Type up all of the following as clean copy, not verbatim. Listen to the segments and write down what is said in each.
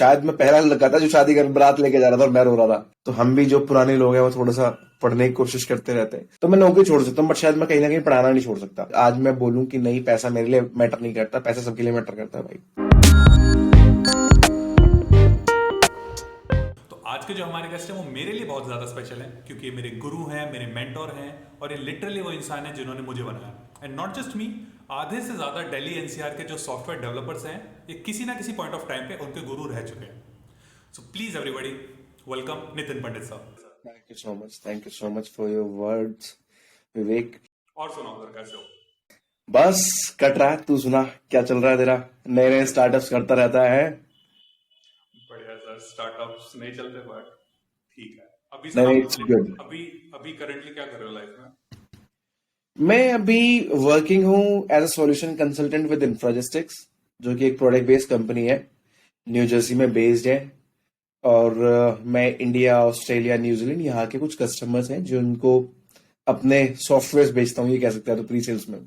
शायद मैं पहला लड़का था जो शादी कर बारात लेके जा रहा था और मैं रो रहा था। तो हम भी जो पुराने लोग हैं वो थोड़ा सा पढ़ने की कोशिश करते रहते हैं। तो मैं नौकरी छोड़ सकता हूँ बट शायद मैं कहीं ना कहीं पढ़ाना नहीं छोड़ सकता। आज मैं बोलूं कि नहीं, पैसा मेरे लिए मैटर नहीं करता, पैसा सबके लिए मैटर करता है भाई। तो आज के जो हमारे गेस्ट हैं वो मेरे लिए बहुत ज़्यादा स्पेशल हैं क्योंकि ये मेरे गुरु हैं, मेरे मेंटोर हैं और ये लिटरली वो इंसान है जिन्होंने मुझे बनाया। एंड नॉट जस्ट मी, आधे से ज़्यादा दिल्ली एनसीआर के जो सॉफ्टवेयर डेवलपर्स हैं ये किसी ना किसी पॉइंट ऑफ टाइम पे उनके गुरु रह चुके हैं। So please everybody welcome Nitin Pandit साहब। Thank you so much for your words Vivek. और सुनाओ सर, कैसे हो? बस कट रहा है, तू सुना क्या चल रहा है तेरा? नए नए स्टार्टअप्स करता रहता है। बढ़िया सर, स्टार्टअप्स नहीं चलते बट ठीक है। अभी सर नहीं, आप इट्स गुड। अभी अभी करंटली क्या कर रहे हो लाइफ में? मैं अभी वर्किंग हूँ as a solution consultant with Infragistics, जो कि एक प्रोडक्ट बेस्ड कंपनी है, न्यू जर्सी में बेस्ड है। और मैं इंडिया, ऑस्ट्रेलिया, न्यूजीलैंड यहाँ के कुछ कस्टमर्स हैं जो उनको अपने सॉफ्टवेयर बेचता हूँ, ये कह सकते हैं, तो प्री सेल्स में।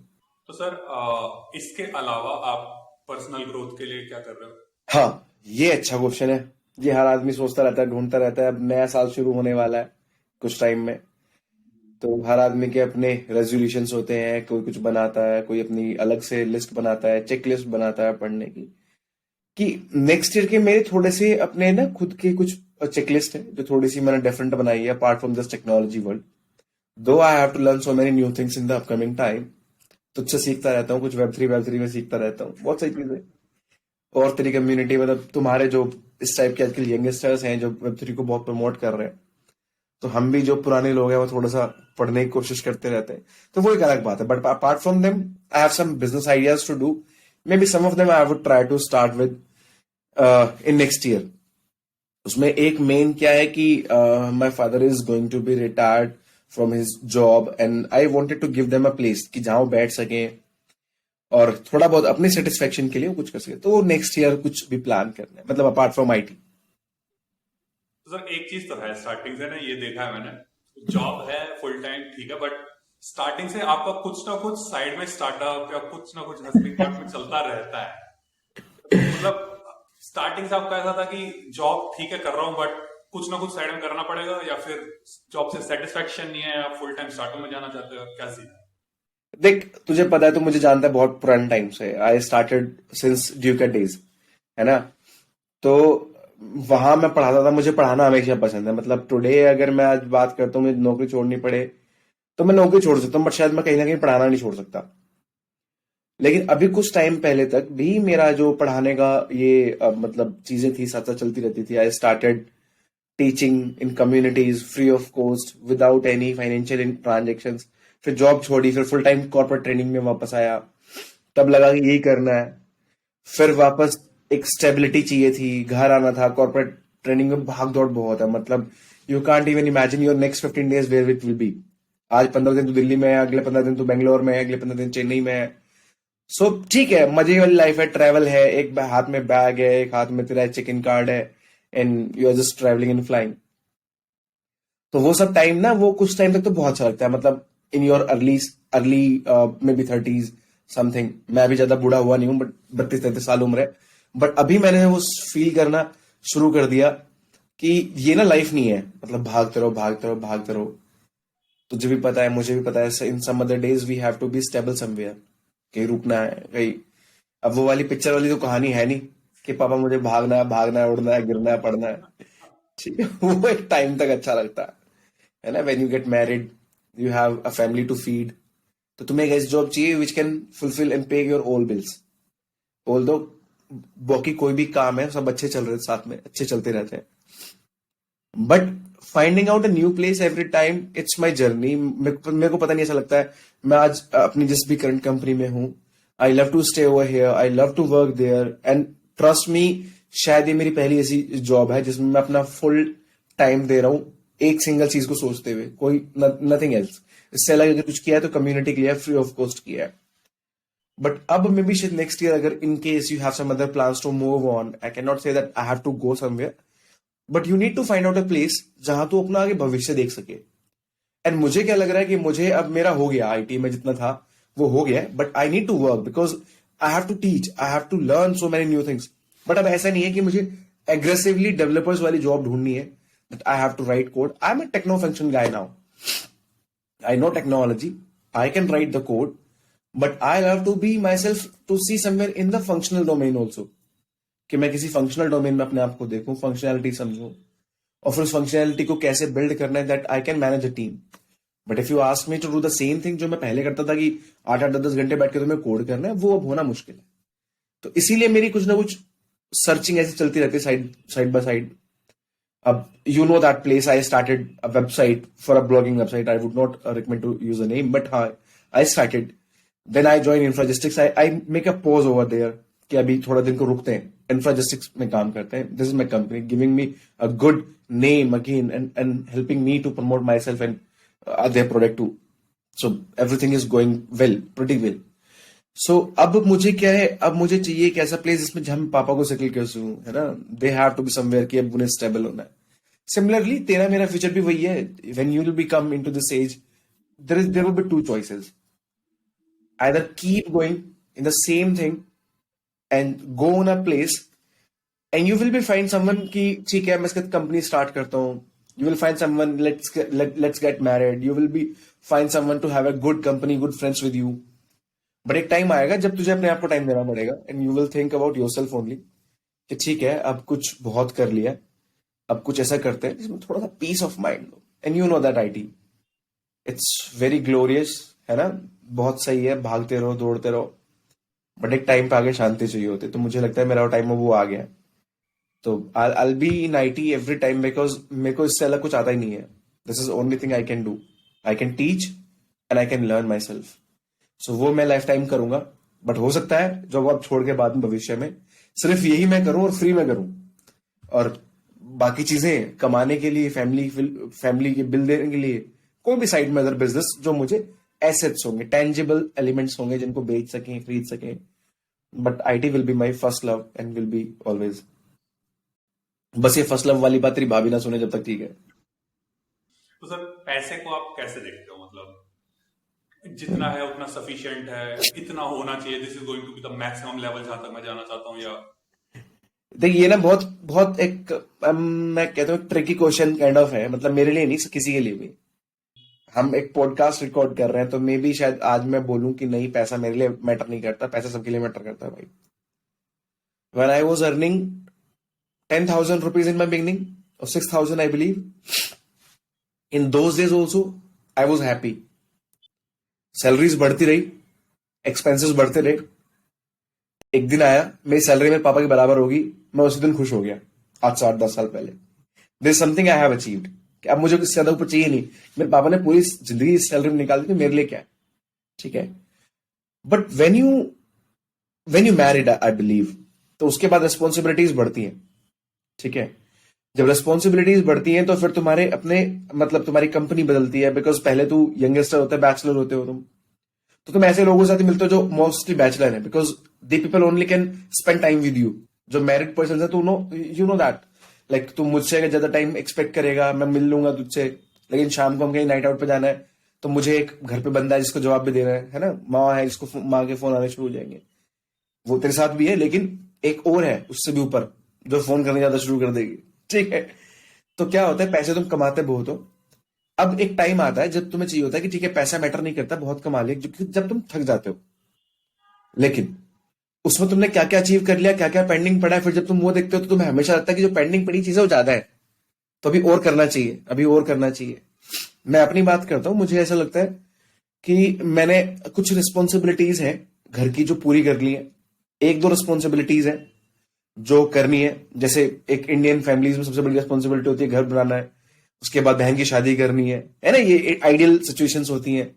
तो सर इसके अलावा आप पर्सनल ग्रोथ के लिए क्या कर रहे हो? हाँ, ये अच्छा क्वेश्चन है। ये हर आदमी सोचता रहता है, ढूंढता रहता है। अब नया साल शुरू होने वाला है कुछ टाइम में, तो हर आदमी के अपने रेजोल्यूशंस होते हैं। कोई कुछ बनाता है, कोई अपनी अलग से लिस्ट बनाता है, चेक लिस्ट बनाता है पढ़ने की, कि नेक्स्ट ईयर के मेरे थोड़े से अपने ना खुद के कुछ चेकलिस्ट है जो थोड़ी सी मैंने डिफरेंट बनाई है apart from this technology world. Though I have to learn so many new things in the upcoming time. तुझसे सीखता रहता हूँ, कुछ वेब थ्री में सीखता रहता हूँ, बहुत सारी चीजें। और तेरी कम्युनिटी, मतलब तुम्हारे जो इस टाइप के आजकल यंगस्टर्स हैं जो वेब3 को बहुत प्रमोट कर रहे हैं, तो हम भी जो पुराने लोग हैं वो थोड़ा सा पढ़ने की कोशिश करते रहते हैं। तो वो एक अलग बात है। But apart from them I have some business ideas to do. Maybe some of them I would try to start within next year. उसमें एक मेन क्या है कि my father is going to be retired from his job and I wanted to give them a place कि जहां वो बैठ सके और थोड़ा बहुत अपने सेटिस्फेक्शन के लिए वो कुछ कर सके। तो नेक्स्ट ईयर कुछ भी प्लान करना है, मतलब अपार्ट फ्रॉम आईटी। तो सर एक चीज तो है, स्टार्टिंग से ना ये देखा है मैंने, जॉब है फुल टाइम ठीक है, बट स्टार्टिंग से आपका कुछ ना कुछ साइड में स्टार्टअप या कुछ ना कुछ हस्बैंड पार्ट में चलता रहता है। मतलब स्टार्टिंग से आपका ऐसा था कि जॉब ठीक है कर रहा हूँ बट कुछ ना कुछ साइड में करना पड़ेगा, या फिर जॉब से सेटिस्फेक्शन नहीं है, आप फुल टाइम स्टार्टअप में जाना चाहते हो, क्या सीन है? देख, तुझे पता है, तू मुझे जानता है बहुत पुराने टाइम से। आई स्टार्टेड सिंस ड्यूकेट डेज, है ना। तो वहां मैं पढ़ाता था, मुझे पढ़ाना हमेशा पसंद है। मतलब टुडे अगर मैं आज बात करता हूँ, मुझे नौकरी छोड़नी पड़े तो मैं नौकरी छोड़ सकता हूँ, बट शायद मैं कहीं ना कहीं पढ़ाना नहीं छोड़ सकता। लेकिन अभी कुछ टाइम पहले तक भी मेरा जो पढ़ाने का ये मतलब चीजें थी, साथ साथ चलती रहती थी। I started teaching in communities free of cost without any financial transactions. फिर जॉब छोड़ी, फिर फुल टाइम कॉर्पोरेट ट्रेनिंग में वापस आया। तब लगा कि यही करना है। फिर वापस एक स्टेबिलिटी चाहिए थी, घर आना था। कॉर्पोरेट ट्रेनिंग में भाग दौड़ बहुत है, मतलब you can't even imagine your next 15 days where it will be. आज 15 दिन तो दिल्ली में है, अगले 15 दिन तो बेंगलोर में है, अगले 15 दिन चेन्नई में है। सो ठीक है, मजे वाली लाइफ है, ट्रैवल है, एक हाथ में बैग है, एक हाथ में तेरा चेक इन कार्ड है, and you are just travelling and flying. तो वो सब टाइम ना, वो कुछ टाइम तक तो बहुत अच्छा लगता है। मतलब in your early early may be 30s something. मैं अभी ज्यादा बूढ़ा हुआ नहीं हूँ, बट 32-33 साल उम्र है। बट अभी मैंने वो फील करना शुरू कर दिया कि ये ना लाइफ नहीं है, मतलब भागते रहो भागते रहो भागते रहो। तुझे भी पता है, मुझे भी पता है, in some other days we have to be stable somewhere. कहीं रुकना है कहीं। अब वो वाली पिक्चर वाली तो कहानी है नहीं कि पापा मुझे भागना है, उड़ना है, गिरना है, पड़ना है। ठीक है, वो एक टाइम तक अच्छा लगता है ना। When you get married, you have a family to feed. तो तुम्हें एक ऐसी जॉब चाहिए which can fulfil and pay your all bills. Although बाकी कोई भी काम है, सब अच्छे चल रहे साथ में, अच्छे चलते रहते हैं। But finding out a new place every time, it's my journey. मेरे को पता नहीं, ऐसा लगता है मैं आज अपनी जिस भी करंट कंपनी में हूँ, I love to stay over here, I love to work there, and trust me, शायद ये मेरी पहली ऐसी जॉब है जिसमें मैं अपना फुल टाइम दे रहा हूँ एक सिंगल चीज को सोचते हुए, कोई नथिंग एल्स। इससे अलग अगर कुछ किया है तो कम्युनिटी के लिए फ्री ऑफ कॉस्ट किया है। बट अब मे बी शायद नेक्स्ट ईयर, अगर in case you have some other plans to move on, I can not say that I have to go somewhere, but you need to find out a place जहां तू अपना आगे भविष्य देख सके। And मुझे क्या लग रहा है कि मुझे अब मेरा हो गया, आईटी में जितना था वो हो गया, but I need to work because I have to teach, I have to learn so many new things. But अब ऐसा नहीं है कि मुझे एग्रेसिवली डेवलपर्स वाली जॉब ढूंढनी है, that I have to write code. I am a techno function guy now. I know technology. I can write the code, but I love to be myself to see somewhere in the functional domain also. कि मैं किसी functional domain में अपने आप को देखूं, functionality समझूं, और फिर उस फंक्शनैलिटी को कैसे बिल्ड करना है, that I can manage a team. But if you ask me to do the same thing जो मैं पहले करता था कि 8-8 10 10 घंटे बैठ के तुम्हें कोड करना है, वो अब होना मुश्किल है. तो इसीलिए मेरी कुछ ना कुछ सर्चिंग ऐसी चलती रहती है side by side. You know that place. I started a website for a blogging website. I would not recommend to use a name, but I started. Then I joined Infragistics. I make a pause over there कि अभी थोड़ा दिन को रुकते हैं. Infragistics में काम करते हैं. This is my company, giving me a good name again and helping me to promote myself and their product too. So everything is going well, pretty well. So अब मुझे क्या है, अब मुझे चाहिए एक ऐसा प्लेस जिसमें हम पापा को सेटल कर सकूं, है ना. They have to be somewhere कि अब उन्हें स्टेबल होना है. सिमिलरली तेरा मेरा फ्यूचर भी वही है. When you will be come into this age, there will be two choices. Either keep going in the same thing and go on a place and you will be find someone कि ठीक है मैं इसके company start करता हूं. You will find someone, let's get married. You will be find someone to have a good company, good friends with you. But एक time आएगा जब तुझे अपने आप को टाइम देना पड़ेगा and you will think about yourself only कि ठीक है अब कुछ बहुत कर लिया, अब कुछ ऐसा करते हैं जिसमें थोड़ा सा पीस ऑफ माइंड हो. And you know that IT it's very glorious, है ना. बहुत सही है, भागते रहो दौड़ते रहो, बट एक टाइम पे आगे शांति चाहिए होती है. तो मुझे लगता है मेरा टाइम वो आ गया. तो I'll be in IT every time because मेरे को इससे अलग कुछ आता ही नहीं है. This is only thing I can do. I can teach and I can learn myself. So वो मैं लाइफ टाइम करूंगा. बट हो सकता है जब आप छोड़ के बाद में भविष्य में सिर्फ यही मैं करूं और फ्री में करूं, और बाकी चीजें कमाने के लिए, फैमिली के बिल देने के लिए, कोई भी साइड में अदर बिजनेस जो मुझे एसेट्स होंगे, टेंजिबल एलिमेंट्स होंगे जिनको बेच सकें, खरीद सकें. But IT will be my first love and will be always. बस ये फर्स्ट लव वाली बात तेरी भाभी ना सुने जब तक, ठीक है. तो सर पैसे को आप कैसे देखते हो? मतलब जितना है उतना सफिशिएंट है, इतना होना चाहिए, this is going to be the maximum level जहां तक मैं जाना चाहता हूं? या देख ये ना बहुत बहुत एक मैं कहता हूँ ट्रिकी क्वेश्चन काइंड ऑफ है. मतलब मेरे लिए नहीं, किसी के लिए भी. हम एक पॉडकास्ट रिकॉर्ड कर रहे हैं तो मे बी शायद आज मैं बोलूं कि नहीं पैसा मेरे लिए मैटर नहीं करता, पैसा सबके लिए मैटर करता है भाई. When I was earning 10,000 rupees in my beginning, or 6,000 I believe, in those days also I was happy. Salaries बढ़ती रही, एक्सपेंसेस बढ़ते रहे. एक दिन आया मेरी सैलरी मेरे पापा के बराबर होगी, मैं उसी दिन खुश हो गया. आज से 8-10 साल पहले. This is something I have achieved. अब मुझे इससे ज्यादा ऊपर चाहिए नहीं. मेरे पापा ने पूरी जिंदगी इस सैलरी में निकाल दी, तो मेरे लिए क्या है, ठीक है. But when you married I believe, तो उसके बाद रिस्पॉन्सिबिलिटीज बढ़ती हैं, ठीक है. जब रिस्पॉन्सिबिलिटीज बढ़ती हैं तो फिर तुम्हारे अपने मतलब तुम्हारी कंपनी बदलती है. बिकॉज पहले तू यंगस्टर होता है, बैचलर होते हो तुम, तो तुम ऐसे लोगों के साथ मिलते हो जो मोस्टली बैचलर है, because they people only can spend time with you. जो मैरिड पर्सन है, यू नो दैट, लाइक तू मुझसे अगर ज्यादा टाइम एक्सपेक्ट करेगा, मैं मिल लूंगा तुझसे, लेकिन शाम को हम कहीं नाइट आउट पे जाना है तो मुझे एक घर पे बंदा है जिसको जवाब भी देना है ना. माँ है जिसको माँ के फोन आने शुरू हो जाएंगे. वो तेरे साथ भी है, लेकिन एक और है उससे भी ऊपर जो फोन करने ज्यादा शुरू कर देगी, ठीक है. तो क्या होता है, पैसे तुम कमाते बहुत हो. अब एक टाइम आता है जब तुम्हें चाहिए होता है कि ठीक है पैसा मैटर नहीं करता, बहुत कमा लिया, जब तुम थक जाते हो. लेकिन उसमें तुमने क्या क्या अचीव कर लिया, क्या क्या पेंडिंग पड़ा है, फिर जब तुम वो देखते हो तो तुम्हें हमेशा लगता है कि जो पेंडिंग पड़ी चीजें वो ज्यादा है, तो अभी और करना चाहिए, अभी और करना चाहिए. मैं अपनी बात करता हूं, मुझे ऐसा लगता है कि मैंने कुछ रिस्पॉन्सिबिलिटीज है घर की जो पूरी कर ली है. 1-2 रिस्पॉन्सिबिलिटीज है जो करनी है. जैसे एक इंडियन फैमिलीज में सबसे बड़ी रिस्पॉन्सिबिलिटी होती है घर बनाना है, उसके बाद बहन की शादी करनी है ना. ये आइडियल सिचुएशंस होती हैं.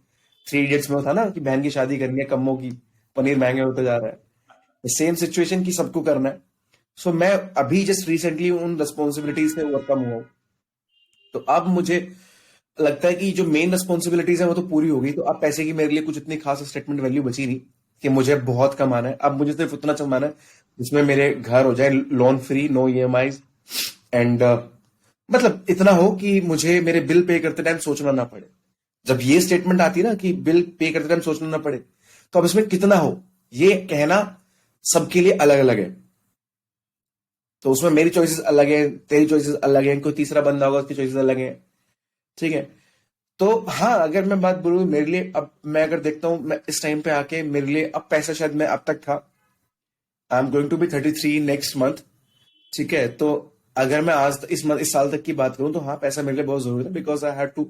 3 इडियट्स में था ना कि बहन की शादी करनी है, कम्मों की, पनीर महंगे होते जा रहा है. सेम सिचुएशन की सबको करना है. सो मैं अभी जस्ट रिसेंटली उन रिस्पॉन्सिबिलिटीज से ओवरकम हुआ. तो अब मुझे लगता है कि जो मेन रिस्पॉन्सिबिलिटीज है वो तो पूरी हो गई. तो अब पैसे की मेरे लिए कुछ इतनी खास स्टेटमेंट वैल्यू बची नहीं कि मुझे बहुत कमाना है. अब मुझे सिर्फ उतना कमाना है जिसमें मेरे घर हो जाए loan free, no EMIs, and मतलब इतना हो कि मुझे मेरे बिल पे करते टाइम सोचना ना पड़े. जब ये स्टेटमेंट आती है ना कि बिल पे करते टाइम सोचना ना पड़े, तो अब इसमें कितना हो ये कहना सबके लिए अलग अलग है. तो उसमें मेरी चॉइसेस अलग है, तेरी चॉइसेस अलग है, कोई तीसरा बंदा होगा उसकी चॉइसेस अलग है। ठीक है। तो हाँ, अगर मैं बात बोलूँ मेरे लिए, अब मैं अगर देखता हूँ मैं इस टाइम पे आके, मेरे लिए अब पैसा शायद मैं अब तक था, I am going to be 33 next month. ठीक है। तो अगर मैं आज इस साल तक की बात करूं तो हाँ, पैसा मेरे लिए बहुत जरूरी था, बिकॉज आई हैड टू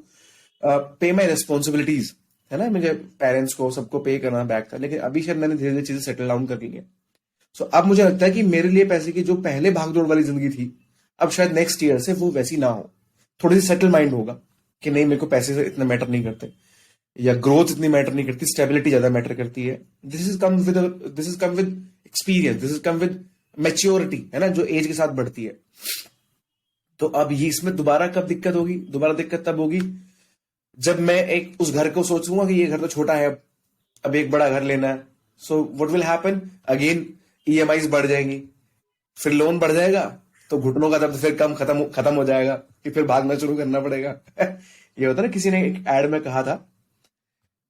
पे माई रिस्पॉन्सिबिलिटीज, है ना, मुझे पेरेंट्स को सबको पे करना बैक था। लेकिन अभी शायद मैंने धीरे धीरे चीजें सेटल डाउन कर ली है। सो अब मुझे लगता है कि मेरे लिए पैसे की जो पहले भागदौड़ वाली जिंदगी थी, अब शायद नेक्स्ट ईयर से वो वैसी ना हो। थोड़ी सी सेटल माइंड होगा कि नहीं, मेरे को पैसे से इतना मैटर नहीं करते, या ग्रोथ इतनी मैटर नहीं करती, स्टेबिलिटी ज्यादा मैटर करती है। This is come with experience, this is come with maturity, है ना, जो एज के साथ बढ़ती है। तो अब ये इसमें दोबारा कब दिक्कत होगी? दोबारा दिक्कत तब होगी जब मैं एक उस घर को सोचूंगा कि ये घर तो छोटा है, अब एक बड़ा घर लेना है। So what will happen again? EMIs बढ़ जाएंगी, फिर लोन बढ़ जाएगा, तो घुटनों का दर्द फिर कम खत्म खत्म हो जाएगा, कि फिर भागना शुरू करना पड़ेगा। ये होता है ना, किसी ने एक एड में कहा था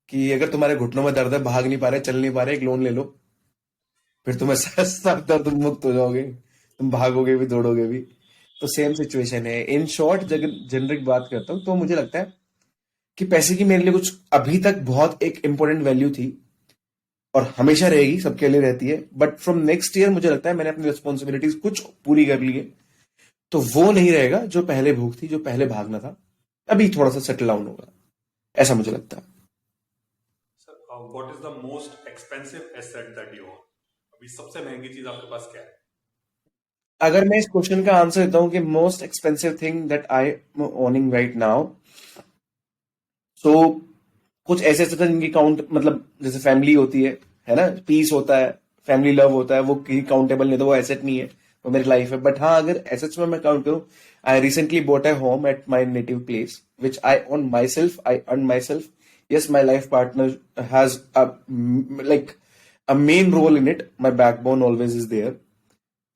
कि अगर तुम्हारे घुटनों में दर्द है, भाग नहीं पा रहे, चल नहीं पा रहे, एक लोन ले लो, फिर तुम्हें सब दर्द मुक्त हो जाओगे, तुम भागोगे भी दौड़ोगे भी। तो सेम सिचुएशन है। इन शॉर्ट, जब जेनरिक बात करता हूँ तो मुझे लगता है कि पैसे की मेरे लिए कुछ अभी तक बहुत एक इंपॉर्टेंट वैल्यू थी, और हमेशा रहेगी, सबके लिए रहती है। बट फ्रॉम नेक्स्ट ईयर मुझे लगता है मैंने अपनी रिस्पॉन्सिबिलिटीज कुछ पूरी कर ली है, तो वो नहीं रहेगा जो पहले भूख थी, जो पहले भागना था। अभी थोड़ा सा सेटल डाउन होगा, ऐसा मुझे लगता है। Sir what is the most expensive asset that you own? अभी सबसे महंगी चीज आपके पास क्या है? अगर मैं इस क्वेश्चन का आंसर देता हूँ कि most expensive thing that I am owning right now, so कुछ ऐसे ऐसे थे जिनकी काउंट, मतलब जैसे फैमिली होती है ना, पीस होता है, फैमिली लव होता है, वो कहीं काउंटेबल नहीं, तो वो एसेट नहीं है, वो मेरी लाइफ है। बट हाँ, अगर एसेट्स में मैं काउंट करूँ, I recently bought a home at my native place which I own my self, I earn my self. Yes, my life partner has like a main role in it. My backbone always is there.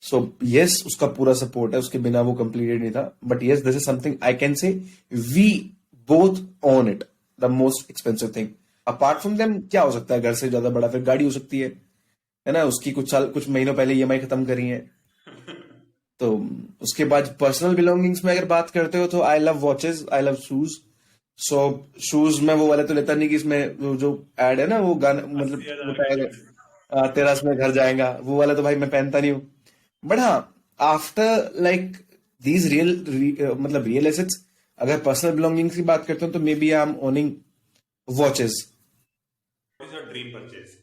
So yes, उसका पूरा support है, उसके बिना वो completed नहीं था। But yes, this is something I can say we both own it. The most expensive thing. Apart from them, क्या हो सकता है घर से ज्यादा बड़ा? फिर गाड़ी हो सकती है ना, उसकी कुछ महीनों पहले ईएमआई खत्म करी है। तो उसके बाद पर्सनल बिलोंगिंग्स में अगर बात करते हो तो I love watches, I love shoes. So shoes में वो वाले तो लेता नहीं कि इसमें जो एड है ना, वो गाना, मतलब 80,000 होता के है शूज। तेरा इसमें घर जाएगा, वो वाला तो भाई मैं पहनता नहीं हूँ। बट हाँ, आफ्टर लाइक दीज मतलब रियल एसेट्स, अगर पर्सनल बिलोंगिंग्स की बात करते हो तो maybe I am owning watches. What is your dream purchase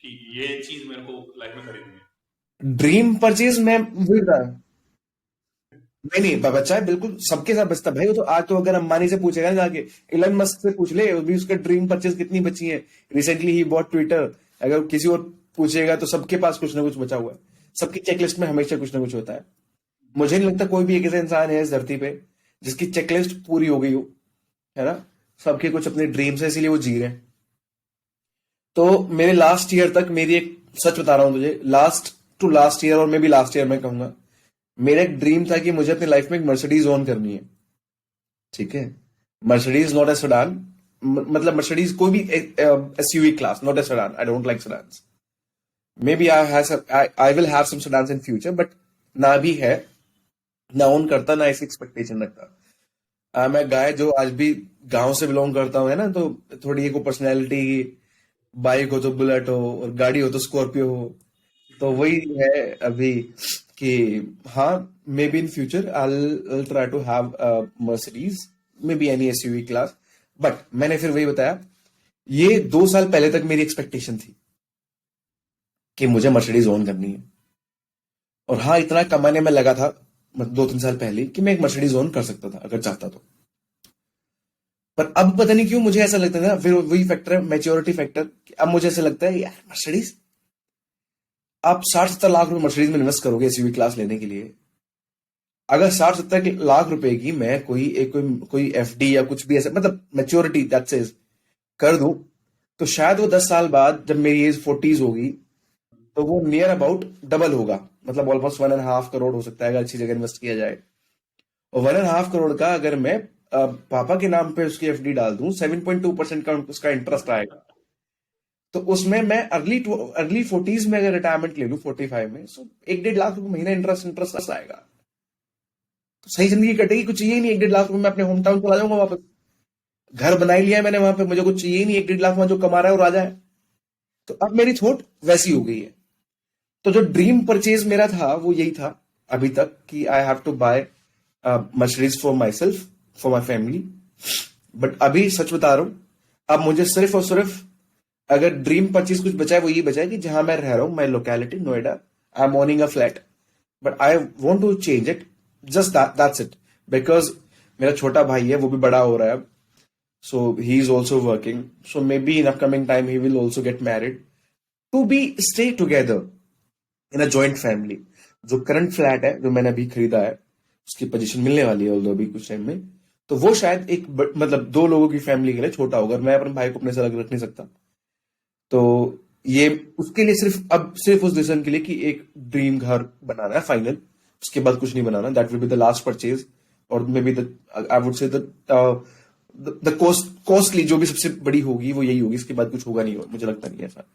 कि ये चीज मेरे को लाइफ में खरीदनी है? ड्रीम परचेज में वही था। नहीं नहीं, बच्चा है बिल्कुल, सबके साथ बचता भाई। वो तो आज तो अगर अंबानी से पूछेगा ना जाके, इलन मस्क से पूछ ले, अभी उसका ड्रीम परचेज कितनी बची है। Recently he bought Twitter. अगर किसी और पूछेगा तो सबके पास कुछ ना कुछ बचा हुआ है। सबकी चेकलिस्ट में हमेशा कुछ ना कुछ होता है। मुझे नहीं लगता कोई भी एक ऐसा इंसान है इस धरती पे जिसकी चेकलिस्ट पूरी हो गई हो, है ना। सबके कुछ अपने ड्रीम्स है, इसीलिए वो जी रहे हैं। तो मेरे लास्ट ईयर तक मेरी एक, सच बता रहा हूं तुझे, लास्ट टू लास्ट ईयर और मे बी लास्ट ईयर मैं कहूंगा, मेरा एक ड्रीम था कि मुझे अपनी लाइफ में एक मर्सिडीज ओन करनी है। ठीक है। मर्सिडीज नॉट ए सेडान, मतलब मर्सिडीज कोई भी SUV class, not a sedan, I don't like sedans. Maybe I will have some sedans in future, but ना भी है, ना ओन करता, ना ऐसी एक्सपेक्टेशन रखता। मैं गाय जो आज भी गांव से बिलोंग करता हूँ, है ना, तो थोड़ी एक पर्सनैलिटी, बाइक हो तो बुलेट हो, और गाड़ी हो तो स्कॉर्पियो हो। तो वही है अभी कि हाँ, maybe in future I try to have Mercedes, maybe any SUV class. But मैंने फिर वही बताया, ये 2 साल पहले तक मेरी एक्सपेक्टेशन थी कि मुझे मर्सिडीज ओन करनी है। और हाँ, इतना कमाने में लगा था, मतलब 2-3 साल पहले, कि मैं एक मर्सिडीज ओन कर सकता था अगर चाहता तो। पर अब पता नहीं क्यों मुझे ऐसा लगता था, फिर वही फैक्टर है, मैच्योरिटी फैक्टर, कि अब मुझे ऐसा लगता है यार, मर्सिडीज, आप 60-70 लाख रुपए मर्सिडीज में इन्वेस्ट करोगे एसयूवी क्लास लेने के लिए। अगर 60-70 लाख रुपए की मैं कोई एफडी या कुछ भी ऐसा, मतलब मेच्योरिटी दैट सेज कर दूं, तो शायद वो 10 साल बाद जब मेरी एज 40s होगी, तो वो नियर अबाउट डबल होगा। मतलब ऑलमोस्ट 1.5 करोड़ हो सकता है अगर अच्छी जगह इन्वेस्ट किया जाए। और 1.5 करोड़ का अगर मैं पापा के नाम पे उसकी एफडी डाल दूं, 7.2% का उसका इंटरेस्ट आएगा। तो उसमें मैं अर्ली 40s में अगर रिटायरमेंट ले लूं 45 में, सो 1-1.5 लाख रुपए महीना इंटरेस्ट इंटरेस्ट आएगा। तो सही जिंदगी कटेगी, कुछ चाहिए ही नहीं। 1-1.5 लाख रुपए मैं अपने होम टाउन चला जाऊंगा वापस। घर बना ही लिया है मैंने वहां पे, मुझे कुछ चाहिए ही नहीं। 1-1.5 लाख में जो कमा रहा है वो राजा है। तो अब मेरी थॉट वैसी हो गई है। तो जो ड्रीम परचेज मेरा था वो यही था अभी तक, कि I have to buy Mercedes for myself, for my family. But अभी सच बता रहा हूं, अब मुझे सिर्फ और सिर्फ अगर ड्रीम परचेज कुछ बचा है वो ये बचा है कि जहां मैं रह रहा हूं, my locality Noida, I am owning a flat, but I want to change it, just that's it. Because मेरा छोटा भाई है, वो भी बड़ा हो रहा है अब, so he is also working, so maybe in upcoming time he will also get married, to be stay together in a joint family। जो करंट फ्लैट है जो मैंने अभी खरीदा है, उसकी पोजीशन मिलने वाली है ऑल्दो अभी कुछ टाइम में, तो वो शायद एक मतलब 2 लोगों की फैमिली के लिए छोटा होगा। मैं अपने भाई को अपने से अलग रख नहीं सकता। तो ये उसके लिए सिर्फ उस डिसीजन के लिए कि एक ड्रीम घर बनाना है फाइनल, उसके बाद कुछ नहीं बनाना। That will be the last purchase, और maybe I would say the costly जो भी सबसे बड़ी होगी वो यही होगी। इसके बाद कुछ होगा नहीं, मुझे लगता नहीं है ऐसा।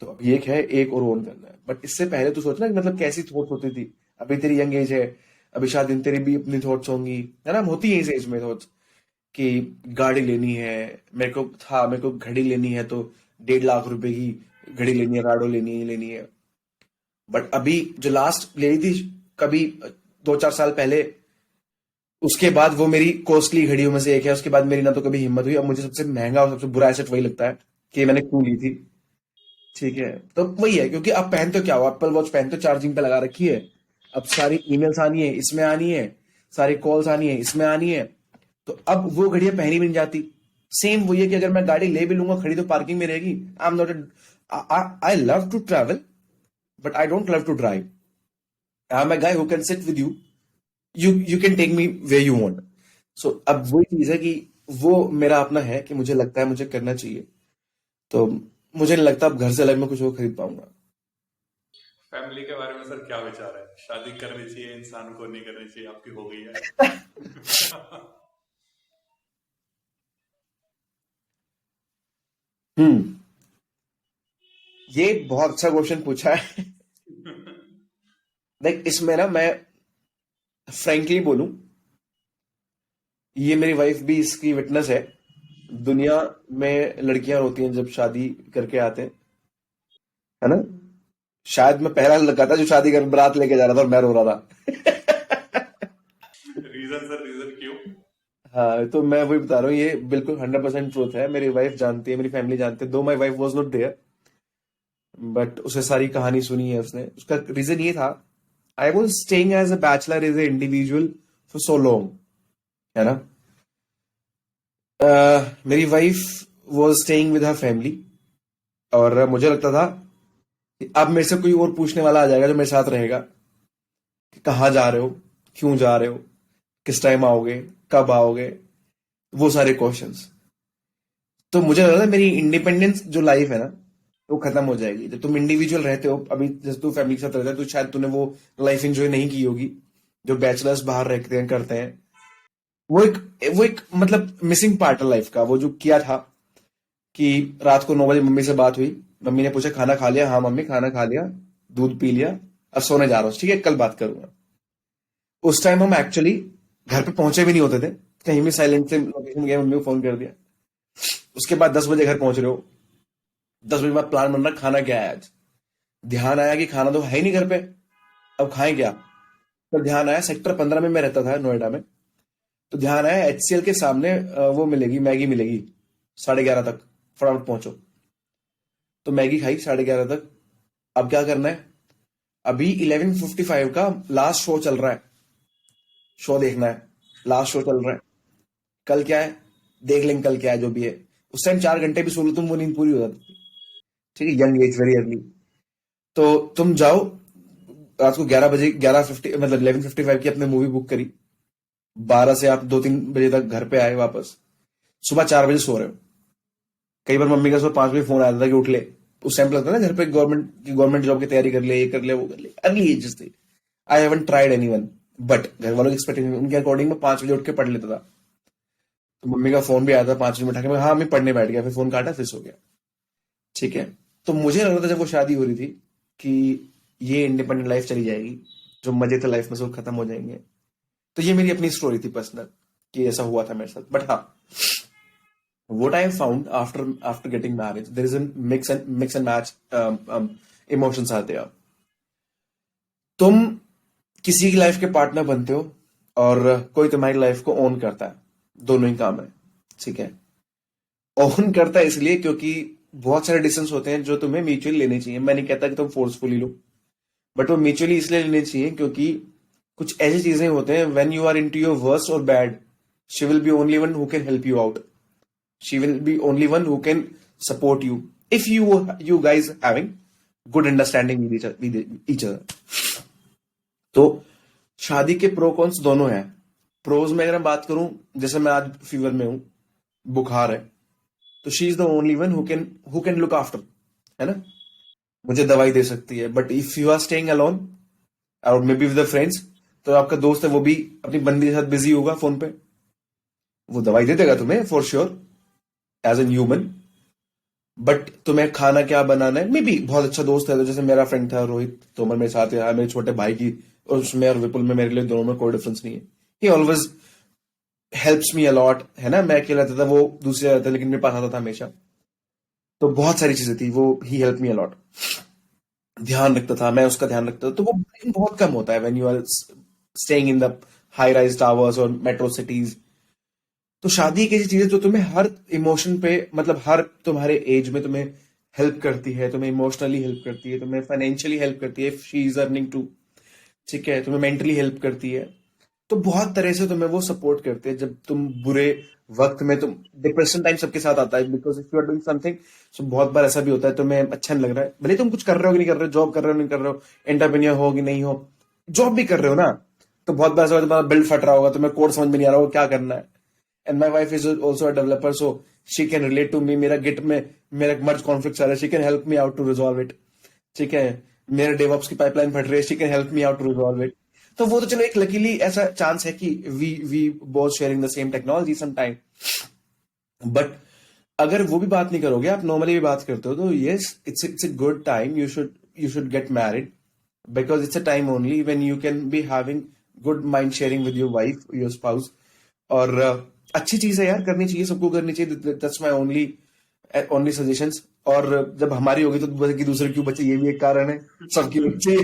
तो अभी एक है, एक और ओन करना है। बट इससे पहले तो सोचना कि मतलब कैसी थॉट्स होती थी। अभी तेरी यंग एज है, अभी शायद तेरी भी अपनी थॉट्स होंगी, है ना, होती है इस एज में थॉट्स कि गाड़ी लेनी है। मेरे को घड़ी लेनी है, तो 1.5 लाख रुपए की घड़ी लेनी है, राडो लेनी है। बट अभी जो लास्ट ले ली थी कभी 2-4 साल पहले, उसके बाद वो मेरी कॉस्टली घड़ियों में से एक है। उसके बाद मेरी ना तो कभी हिम्मत हुई। अब मुझे सबसे महंगा और सबसे बुरा एसेट वही लगता है कि मैंने क्यों ली थी। ठीक है, तो वही है, क्योंकि अब पहनते हो क्या हो, एप्पल वॉच पहनते हो, चार्जिंग पे लगा रखी है। अब सारी ईमेल्स आनी है इसमें आनी है, सारी कॉल्स आनी है इसमें आनी है। तो अब वो घड़ियां पहनी भी नहीं जाती। सेम वही है कि अगर मैं गाड़ी ले भी लूंगा, खड़ी तो पार्किंग में रहेगी। I am not I love to travel, but I don't love to drive. I am a guy who can sit with you, you can take me way you want. So अब वही चीज है कि वो मेरा अपना है कि मुझे लगता है मुझे करना चाहिए। तो मुझे नहीं लगता अब घर से अलग मैं कुछ और खरीद पाऊंगा। फैमिली के बारे में सर क्या विचार है? शादी करनी चाहिए इंसान को, नहीं करनी चाहिए? आपकी हो गई है। हम्म, ये बहुत अच्छा क्वेश्चन पूछा है। देख, इसमें ना मैं फ्रैंकली बोलूं, ये मेरी वाइफ भी इसकी विटनेस है। दुनिया में लड़कियां रोती हैं जब शादी करके आते हैं, है ना। शायद मैं पहला लड़का था जो शादी कर बारात लेके जा रहा था और मैं रो रहा था। रीजन सर, रीजन क्यों? हाँ, तो मैं वही बता रहा हूँ, ये बिल्कुल 100% ट्रूथ है। मेरी वाइफ जानती है, मेरी फैमिली जानती है, though my wife was not there, but उसे सारी कहानी सुनी है उसने। उसका रीजन ये था, I was staying as a bachelor, as an individual for so long, है ना। मेरी wife was staying with her family, और मुझे लगता था कि अब मेरे से कोई और पूछने वाला आ जाएगा जो मेरे साथ रहेगा कि कहाँ जा रहे हो, क्यों जा रहे हो, किस टाइम आओगे, कब आओगे, वो सारे क्वेश्चंस। तो मुझे लगा था मेरी इंडिपेंडेंस जो लाइफ है ना, वो खत्म हो जाएगी जब तुम इंडिविजुअल रहते हो। अभी जैसे तू फैमिली के साथ रहता है, तो शायद तूने वो लाइफ एंजॉय नहीं की होगी जो बैचलर्स बाहर रहते हैं करते हैं। वो एक मतलब मिसिंग पार्ट है लाइफ का, वो जो किया था कि रात को 9 बजे मम्मी से बात हुई, मम्मी ने पूछा खाना खा लिया, हाँ मम्मी खाना खा लिया, दूध पी लिया, अब सोने जा रहा हूँ, ठीक है कल बात करूंगा। उस टाइम हम एक्चुअली घर पे पहुंचे भी नहीं होते थे, कहीं भी साइलेंट से लोकेशन गए, मम्मी को फोन कर दिया। उसके बाद 10 बजे घर पहुंच रहे हो, 10 बजे बाद प्लान बन रहा खाना क्या है आज। ध्यान आया कि खाना तो है ही नहीं घर पे, अब खाएं क्या। तो ध्यान आया सेक्टर 15 में मैं रहता था नोएडा में, तो ध्यान आया एचसीएल के सामने वो मिलेगी, मैगी मिलेगी 11:30 तक, फटाफट पहुंचो। तो मैगी खाई 11:30 तक। अब क्या करना है, अभी 11:55 का लास्ट शो चल रहा है, शो देखना है, लास्ट शो चल रहा है। कल क्या है, देख लेंगे कल क्या है जो भी है। उस टाइम 4 घंटे भी सो लो तुम, वो नींद पूरी हो जाती। ठीक है, यंग एज, वेरी अर्ली। तो तुम जाओ रात को 11 बजे, 11:50 मतलब 11:55 की अपने मूवी बुक करी, 12 से आप 2-3 बजे तक घर पे आए वापस, सुबह 4 बजे सो रहे हो। कई बार मम्मी का सुबह 5 बजे फोन आता था कि उठ ले। उस टाइम पे लगता है ना घर पे गवर्नमेंट जॉब की तैयारी कर ले, ये कर ले, वो कर ले, अर्ली एजेस थे। I haven't tried anyone, but घर वालों की एक्सपेक्टेशन उनके अकॉर्डिंग मैं 5 बजे उठ के पढ़ लेता था। तो मम्मी का फोन भी आया था 5 बजे में, उठा के मैं हाँ मैं पढ़ने बैठ गया, फिर फोन काटा, फिर सो गया। ठीक है। तो मुझे लग रहा था जब वो शादी हो रही थी कि ये इंडिपेंडेंट लाइफ चली जाएगी, जो मजे थे लाइफ में सब खत्म हो जाएंगे। तो ये मेरी अपनी स्टोरी थी पर्सनल, कि ऐसा हुआ था मेरे साथ। बट हाँ, what I found after getting married, there is a mix and match emotions are there. तुम किसी की लाइफ के पार्टनर बनते हो और कोई तुम्हारी लाइफ को ओन करता है, दोनों ही काम है। ठीक है। ओन करता है इसलिए क्योंकि बहुत सारे डिसीजंस होते हैं जो तुम्हें म्यूचुअली लेने चाहिए। मैं नहीं कहता कि तुम फोर्सफुली लो, बट वो म्यूचुअली इसलिए लेने चाहिए क्योंकि कुछ ऐसी चीजें होते हैं, when you are into your worst और bad, she will be only one who can help you out, she will be only one who can support you if you guys having good understanding with each other. तो शादी के pro cons दोनों हैं। Pros में अगर मैं बात करूं, जैसे मैं आज फीवर में हूं, बुखार है, तो she is the only one who can look after, है ना, मुझे दवाई दे सकती है। But if you are staying alone और मे बी विद फ्रेंड्स, तो आपका दोस्त है वो भी अपनी बंदी के साथ बिजी होगा फोन पे, वो दवाई दे देगा तुम्हें for sure as an human. But तुम्हें खाना क्या बनाना है, मे बी बहुत अच्छा दोस्त है, तो जैसे मेरा फ्रेंड था रोहित तोमर मेरे साथ है, मेरे छोटे भाई की, और उसमें और विपुल में मेरे लिए दोनों में कोई डिफरेंस नहीं है। ही ऑलवेज हेल्प्स मी अलॉट, है ना। मैं अकेला रहता था, वो दूसरे रहता था, लेकिन मेरे पास आता था हमेशा। तो बहुत सारी चीजें थी, वो ही हेल्प मी अलॉट, ध्यान रखता था, मैं उसका ध्यान रखता था। तो वो बहुत कम होता है when you are staying in the high rise towers और मेट्रो सिटीज। तो शादी एक ऐसी चीज है जो तुम्हें हर इमोशन पे, मतलब हर तुम्हारे एज में तुम्हें हेल्प करती है, तुम्हें इमोशनली हेल्प करती है, तुम्हें फाइनेंशियली हेल्प करती है if she is earning too, ठीक है, तुम्हें मेंटली हेल्प करती है। तो बहुत तरह से तुम्हें वो सपोर्ट करते हैं जब तुम बुरे वक्त में, तुम डिप्रेशन टाइम सबके साथ आता है, because if you are doing something, so बहुत बार ऐसा भी होता है तुम्हें अच्छा नहीं लग रहा है, भले तुम कुछ कर रहे हो कि नहीं कर रहे हो, जॉब कर रहे हो नहीं कर रहे हो, एंटरप्रेन्योर हो कि नहीं हो, जॉब भी कर रहे हो ना, तो बहुत बार ऐसा होता है तुम्हारा बिल्ड फट रहा होगा, तुम्हें कोड समझ में नहीं आ रहा होगा क्या करना है। And my wife is also a developer, so she can relate to me. मेरा गिट में मेरा मर्ज कॉन्फ्लिक्ट आ रहा है, she can help me out to resolve it. ठीक है। मेरे डेवऑप्स की पाइपलाइन फट रही है, she can help me out to resolve it. तो वो तो चलो एक लकीली ऐसा चांस है कि we both sharing the same technology some time. But अगर वो भी बात नहीं करोगे, आप नॉर्मली भी बात करते हो, तो yes, it's a good time, you should get married, because it's a time only when you can be having good mind sharing with your wife, your spouse. और अच्छी चीज है यार, करनी चाहिए, सबको करनी चाहिए। That's my only only suggestions. और जब हमारी होगी तो कि दूसरे क्यों बचे, ये भी एक कारण है, सबकी बच्चे।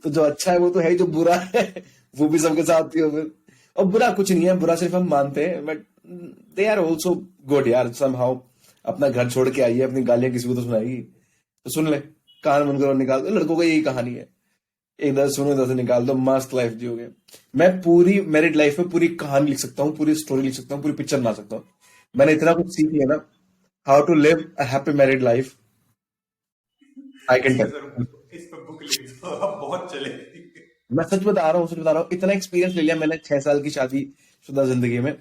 तो जो अच्छा है वो तो है ही, जो बुरा है वो भी सबके साथ ही हो फिर। और बुरा कुछ नहीं है, बुरा सिर्फ हम मानते हैं, but they are also good यार समहाउ। अपना घर छोड़ के आइए, अपनी गालियां किसी को तो सुनाएगी, तो सुन ले, कान बंद करो, निकाल दो। लड़कों को यही कहानी है, एक दस सुनो, दस निकाल दो, मस्त लाइफ जियोगे। मैं पूरी मैरिड लाइफ में पूरी कहानी लिख सकता हूँ, पूरी स्टोरी लिख सकता हूँ, पूरी पिक्चर बना सकता हूँ। मैंने इतना कुछ सीख लिया ना, how to live a happy married life, I can ठीक है टेल। सर, इस पर बुक लिख दो, अब बहुत चलेगी। मैं सच बता रहा हूँ, इतना एक्सपीरियंस ले लिया मैंने 6 साल की शादीशुदा जिंदगी में,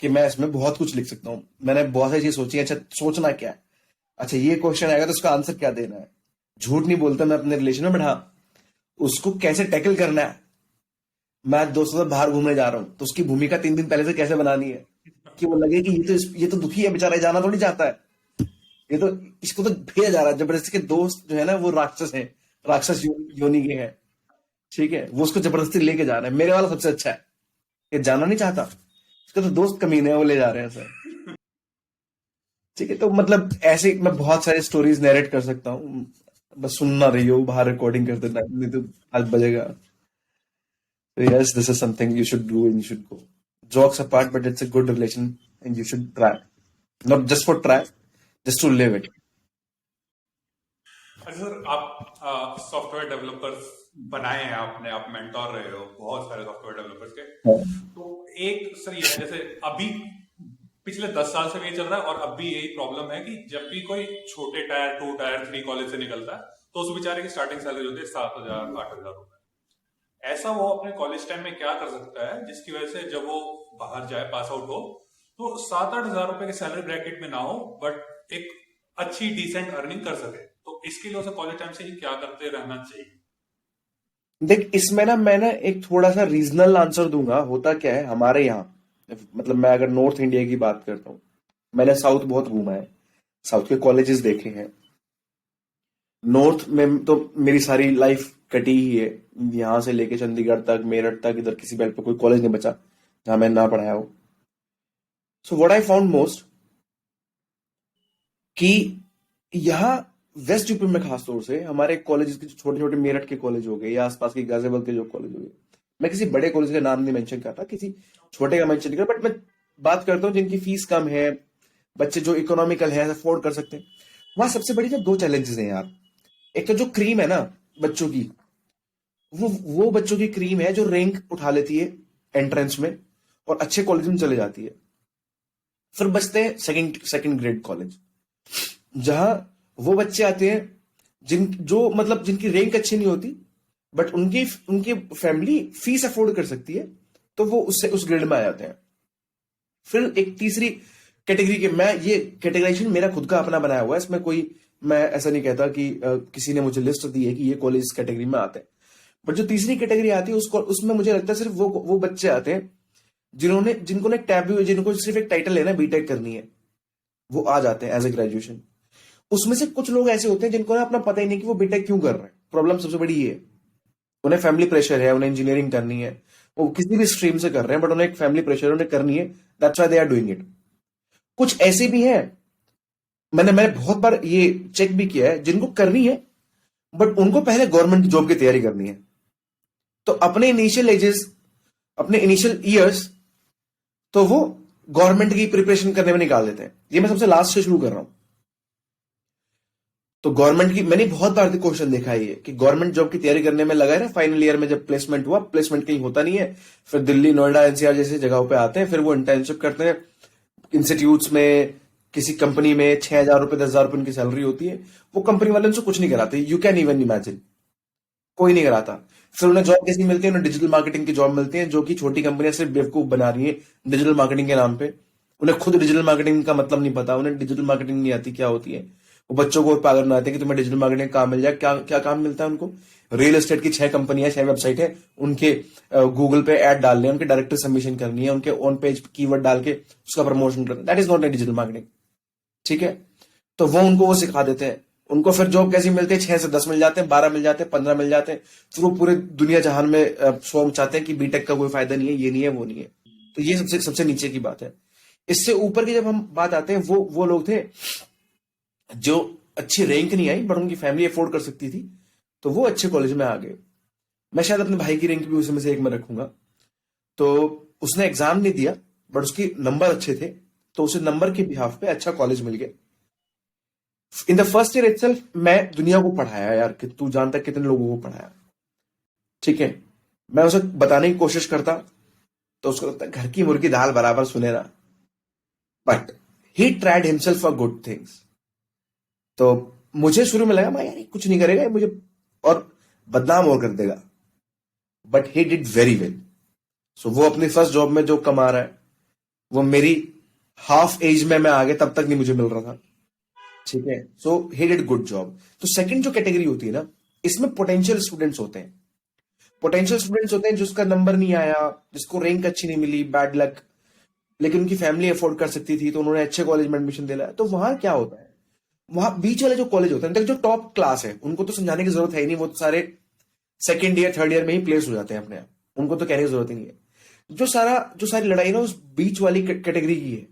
कि मैं इसमें बहुत कुछ लिख सकता हूँ। मैंने बहुत सारी चीज सोची है। अच्छा, सोचना क्या है, अच्छा ये क्वेश्चन आएगा तो उसका आंसर क्या देना है। झूठ नहीं बोलता मैं अपने रिलेशन में, बट हाँ, उसको कैसे टैकल करना है। मैं आज दोस्तों से बाहर घूमने जा रहा हूँ, तो उसकी भूमिका 3 दिन पहले से कैसे बनानी है, कि वो लगे कि ये तो दुखी है बेचारा, ये जाना थोड़ी चाहता है, ये तो, इसको तो भेजा जा रहा है जबरदस्ती। के दोस्त जो है ना वो राक्षस है, राक्षस योनि के हैं, ठीक है, वो उसको जबरदस्ती लेके जा रहे हैं। मेरे वाला सबसे अच्छा है, ये जाना नहीं चाहता, इसका तो दोस्त कमीने हैं, वो ले जा रहे हैं सर। ठीक है। तो मतलब ऐसे मैं बहुत सारी स्टोरीज नरेट कर सकता हूँ, बस सुनना रही हो, बाहर रिकॉर्डिंग करते टाइम, नहीं तो आज बजेगा। Yes, this is something you should do and you should go. Jokes apart, but it's a good relation and you should try. Not just for try, just to live it. अच्छा sir, आप software developers बनाए हैं आपने, आप mentor रहे हो बहुत सारे सॉफ्टवेयर डेवलपर्स के। हाँ। तो एक सर ये है, जैसे अभी पिछले 10 साल से भी ये चल रहा है और अब भी यही प्रॉब्लम है कि जब भी कोई छोटे टायर 2 टायर 3 कॉलेज से निकलता है, तो उस बेचारे की स्टार्टिंग सैलरी होती है 7,000 8,000 रुपए। ऐसा वो अपने कॉलेज टाइम में क्या कर सकता है जिसकी वजह से जब वो बाहर जाए, पास आउट हो, तो 7-8 हजार रुपए के सैलरी ब्रैकेट में ना हो, बट एक अच्छी डिसेंट अर्निंग कर सके। तो इसके लिए उसे कॉलेज टाइम से ही क्या करते रहना चाहिए? देख, इसमें ना मैं ना एक थोड़ा सा रीजनल आंसर दूंगा। होता क्या है हमारे यहाँ, मतलब मैं अगर नॉर्थ इंडिया की बात करता हूँ, मैंने साउथ बहुत घूमा है, साउथ के कॉलेजेस देखे हैं। नॉर्थ में तो मेरी सारी लाइफ कटी ही है, यहाँ से लेके चंडीगढ़ तक, मेरठ तक, इधर किसी बेल्ट पे कोई कॉलेज नहीं बचा जहां मैं ना पढ़ाया हूँ। So what I found most कि यहाँ वेस्ट यूपी में खासतौर से हमारे कॉलेज के छोटे छोटे मेरठ के कॉलेज हो गए या आसपास के गाजियाबाद के जो कॉलेज हो गए, मैं किसी बड़े कॉलेज का नाम नहीं मेंशन करता, किसी छोटे का मेंशन कर, बट मैं बात करता हूँ जिनकी फीस कम है, बच्चे जो इकोनॉमिकल है, अफोर्ड कर सकते हैं। वहां सबसे बड़ी जो दो चैलेंजेस हैं यार, एक तो जो क्रीम है ना बच्चों की, वो बच्चों की क्रीम है जो रैंक उठा लेती है एंट्रेंस में और अच्छे कॉलेज में चले जाती है। फिर बचते हैं सेकंड सेकंड ग्रेड कॉलेज, जहां वो बच्चे आते हैं जिनकी रैंक अच्छी नहीं होती, बट उनकी उनकी फैमिली फीस अफोर्ड कर सकती है, तो वो उससे उस ग्रेड में आ जाते हैं। फिर एक तीसरी कैटेगरी के, मैं ये कैटेगराइजेशन मेरा खुद का अपना बनाया हुआ है, इसमें कोई मैं ऐसा नहीं कहता कि किसी ने मुझे लिस्ट दी है कि ये कॉलेज इस कैटेगरी में आते हैं। बट जो तीसरी कैटेगरी आती है उसमें मुझे लगता है सिर्फ वो बच्चे आते हैं जिनको ना एक टैब, जिनको सिर्फ एक टाइटल लेना है, बीटेक करनी है, वो आ जाते हैं एज ए ग्रेजुएशन। उसमें से कुछ लोग ऐसे होते हैं जिनको ना अपना पता ही नहीं कि वो बीटेक क्यों कर रहे हैं। प्रॉब्लम सबसे बड़ी ये है, उन्हें फैमिली प्रेशर है, उन्हें इंजीनियरिंग करनी है, वो किसी भी स्ट्रीम से कर रहे हैं, बट उन्हें एक फैमिली प्रेशर है, उन्हें करनी है, that's why they are doing it. कुछ ऐसे भी हैं, मैंने बहुत बार ये चेक भी किया है, जिनको करनी है बट उनको पहले गवर्नमेंट जॉब की तैयारी करनी है, तो अपने इनिशियल एजेस, अपने इनिशियल ईयर्स तो वो गवर्नमेंट की प्रिपरेशन करने में निकाल देते हैं। ये मैं सबसे लास्ट से शुरू कर रहा हूं। तो गवर्नमेंट की मैंने बहुत बार क्वेश्चन देखा है ये कि गवर्नमेंट जॉब की तैयारी करने में लगा है ना, फाइनल ईयर में जब प्लेसमेंट हुआ, प्लेसमेंट कहीं होता नहीं है, फिर दिल्ली, नोएडा, एनसीआर जैसी जगहों पे आते हैं, फिर वो इंटर्नशिप करते हैं इंस्टीट्यूट्स में, किसी कंपनी में 6,000 रुपए 10,000 रुपए उनकी सैलरी होती है, वो कंपनी वाले उनसे कुछ नहीं कराते। यू कैन इवन इमेजिन, कोई नहीं कराता। फिर उन्हें जॉब कैसी मिलती है? उन्हें डिजिटल मार्केटिंग की जॉब मिलती है, जो कि छोटी कंपनियां सिर्फ बेवकूफ बना रही है डिजिटल मार्केटिंग के नाम पे। उन्हें खुद डिजिटल मार्केटिंग का मतलब नहीं पता, उन्हें डिजिटल मार्केटिंग नहीं आती क्या होती है। वो बच्चों को और पागल बनाते हैं कि तुम्हें डिजिटल मार्केटिंग काम मिल जाए। क्या क्या काम मिलता है उनको? रियल एस्टेट की 6 कंपनियां, 6 वेबसाइट है, उनके गूगल पे ऐड डालने हैं, उनके डायरेक्टर सबमिशन करनी है, उनके ऑन पेज कीवर्ड डाल के उसका प्रमोशन करना। That is not a digital marketing, ठीक है? तो वो उनको वो सिखा देते हैं। उनको फिर जॉब कैसी मिलती है? 6 से 10 मिल जाते हैं, 12 मिल जाते हैं, 15 मिल जाते हैं। फिर वो पूरे दुनिया जहान में शो मचाते हैं कि बीटेक का कोई फायदा नहीं है, ये नहीं है, वो नहीं है। तो ये सबसे सबसे नीचे की बात है। इससे ऊपर की जब हम बात आते हैं, वो लोग थे जो अच्छी रैंक नहीं आई बट उनकी फैमिली अफोर्ड कर सकती थी, तो वो अच्छे कॉलेज में आ गए। मैं शायद अपने भाई की रैंक भी उसमें से एक में रखूंगा। तो उसने एग्जाम नहीं दिया बट उसकी नंबर अच्छे थे, तो उसे नंबर के बिहाफ पे अच्छा कॉलेज मिल गया। In the first year itself मैं दुनिया को पढ़ाया यार, कि तू जानता कितने लोगों को पढ़ाया, ठीक है? मैं उसे बताने की कोशिश करता तो उसको लगता घर की मुर्गी दाल बराबर सुने ना, but he tried himself for good things. तो मुझे शुरू में लगा मैं यार कुछ नहीं करेगा ये मुझे और बदनाम और कर देगा, but he did very well. So वो अपनी फर्स्ट जॉब में जो कमा रहा है वो मेरी हाफ एज में मैं आगे तब तक नहीं मुझे मिल रहा था, ठीक है? So he did good job. तो सेकंड जो कैटेगरी होती है ना, इसमें पोटेंशियल स्टूडेंट्स होते हैं। पोटेंशियल स्टूडेंट्स होते हैं जिसका नंबर नहीं आया, जिसको रैंक अच्छी नहीं मिली, बैड लक, लेकिन उनकी फैमिली अफोर्ड कर सकती थी तो उन्होंने अच्छे कॉलेज में एडमिशन दिलाया। तो वहां क्या होता है, वहां बीच वाले जो कॉलेज होते हैं, जो टॉप क्लास है, उनको तो समझाने की जरूरत है ही नहीं, वो तो सारे सेकेंड ईयर थर्ड ईयर में ही प्लेस हो जाते हैं अपने आप, उनको तो कहने की जरूरत ही नहीं है। जो सारी लड़ाई ना उस बीच वाली कैटेगरी की है।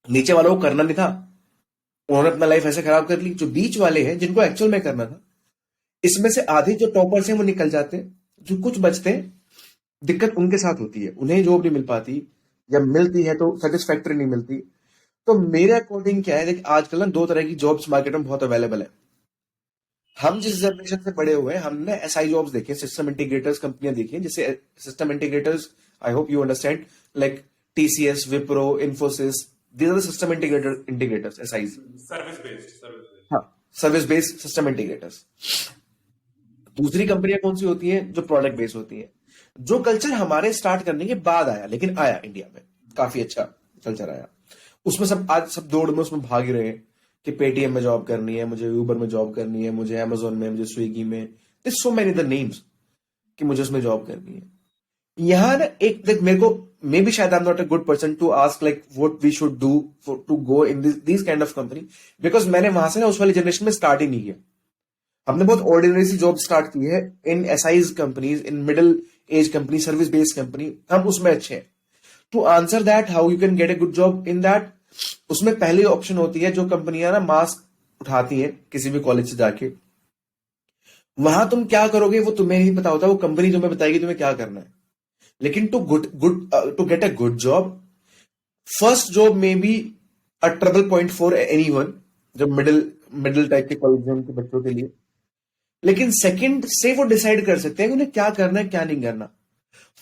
नीचे वालों को करना नहीं था, उन्होंने अपना लाइफ ऐसे खराब कर ली। जो बीच वाले हैं जिनको एक्चुअल में करना था, इसमें से आधे जो टॉपर्स हैं वो निकल जाते हैं, जो कुछ बचते हैं दिक्कत उनके साथ होती है, उन्हें जॉब नहीं मिल पाती, जब मिलती है तो सेटिस्फैक्टरी नहीं मिलती। तो मेरे अकॉर्डिंग क्या है, देखिए आजकल ना 2 तरह की जॉब्स मार्केट में बहुत अवेलेबल है। हम जिस जनरेशन से बड़े हुए हैं, हमने एसआई जॉब्स देखे, सिस्टम इंटीग्रेटर्स कंपनियां देखी हैं, जैसे system integrators, I hope you understand, like TCS, Wipro, Infosys, these are the system integrators, SIs. Service हाँ, सर्विस बेस्ड सिस्टम इंटीग्रेटर्स। दूसरी कंपनियां कौन सी होती हैं? जो प्रोडक्ट बेस्ड होती हैं। जो कल्चर हमारे स्टार्ट करने के बाद आया, लेकिन आया इंडिया में, काफी अच्छा कल्चर आया। उसमें आज सब दौड़ में उसमें भाग ही रहे हैं कि पेटीएम में जॉब करनी है, मुझे यूबर में जॉब करनी है, मुझे अमेजोन में, मुझे स्विगी में, सो मेनी द नेम्स, कि मुझे उसमें जॉब करनी है। यहाँ ना एक देख, मेरे को मे बी शायद I am not a good person to ask like what we should do for to go in this kind of company, because मैंने वहां से ना उस वाली जनरेशन में स्टार्ट ही नहीं किया। हमने बहुत ऑर्डिनरी सी जॉब स्टार्ट की है in SIs companies, in middle age company, service based company, हम उसमें अच्छे हैं। To answer that how you can get a good job in that, उसमें पहली ऑप्शन होती है जो कंपनियां ना मास्क उठाती हैं किसी भी कॉलेज से जाके, वहां तुम क्या करोगे वो तुम्हें नहीं पता होता, वो कंपनी तुम्हें बताएगी तुम्हें क्या करना है। लेकिन to good good to get a good job, first job में be a trouble point for any one, जब मिडिल मिडिल टाइप के कॉलेज हैं उनके बच्चों के लिए। लेकिन सेकंड से वो डिसाइड कर सकते हैं कि उन्हें क्या करना है क्या नहीं करना।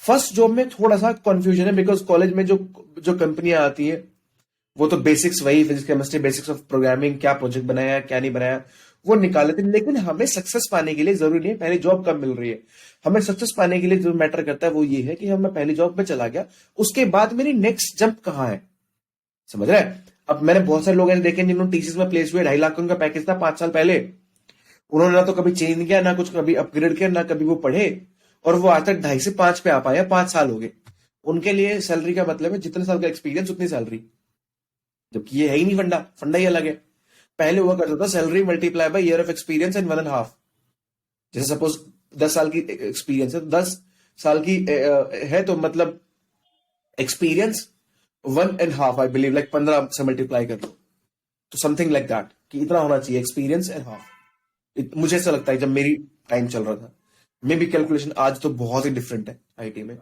फर्स्ट जॉब में थोड़ा सा कंफ्यूजन है, बिकॉज कॉलेज में जो जो कंपनियां आती है वो तो बेसिक्स, वही physics chemistry, basics of programming, क्या प्रोजेक्ट बनाया क्या नहीं बनाया, वो निकाल लेते हैं। लेकिन हमें सक्सेस पाने के लिए जरूरी नहीं है पहली जॉब कब मिल रही है, हमें सक्सेस पाने के लिए जो मैटर करता है वो ये है कि हम, मैं पहली जॉब पे चला गया, उसके बाद मेरी नेक्स्ट जंप कहाँ है। समझ रहे हैं? अब मैंने बहुत सारे लोग ऐसे देखे जिन्होंने टीसीएस में प्लेस हुए, 2.5 लाख का उनका पैकेज था 5 साल पहले, उन्होंने ना तो कभी चेंज किया ना कुछ कभी अपग्रेड किया ना कभी वो पढ़े, और वो आज तक 2.5 से 5 पे आ पाया, 5 साल हो गए। उनके लिए सैलरी का मतलब है जितने साल का एक्सपीरियंस उतनी सैलरी, जबकि ये है ही नहीं, फंडा फंडा ही अलग है। पहले हुआ करता था salary multiply by year of experience and 1.5। जैसे सपोज 10 साल की एक्सपीरियंस है तो 10 साल की है तो मतलब एक्सपीरियंस 1.5, आई बिलीव, लाइक 15 से मल्टीप्लाई कर लो तो समथिंग लाइक दैट, कि इतना होना चाहिए एक्सपीरियंस एंड हाफ। मुझे ऐसा लगता है जब मेरी टाइम चल रहा था। मे बी कैलकुलेशन आज तो बहुत ही डिफरेंट है आईटी में।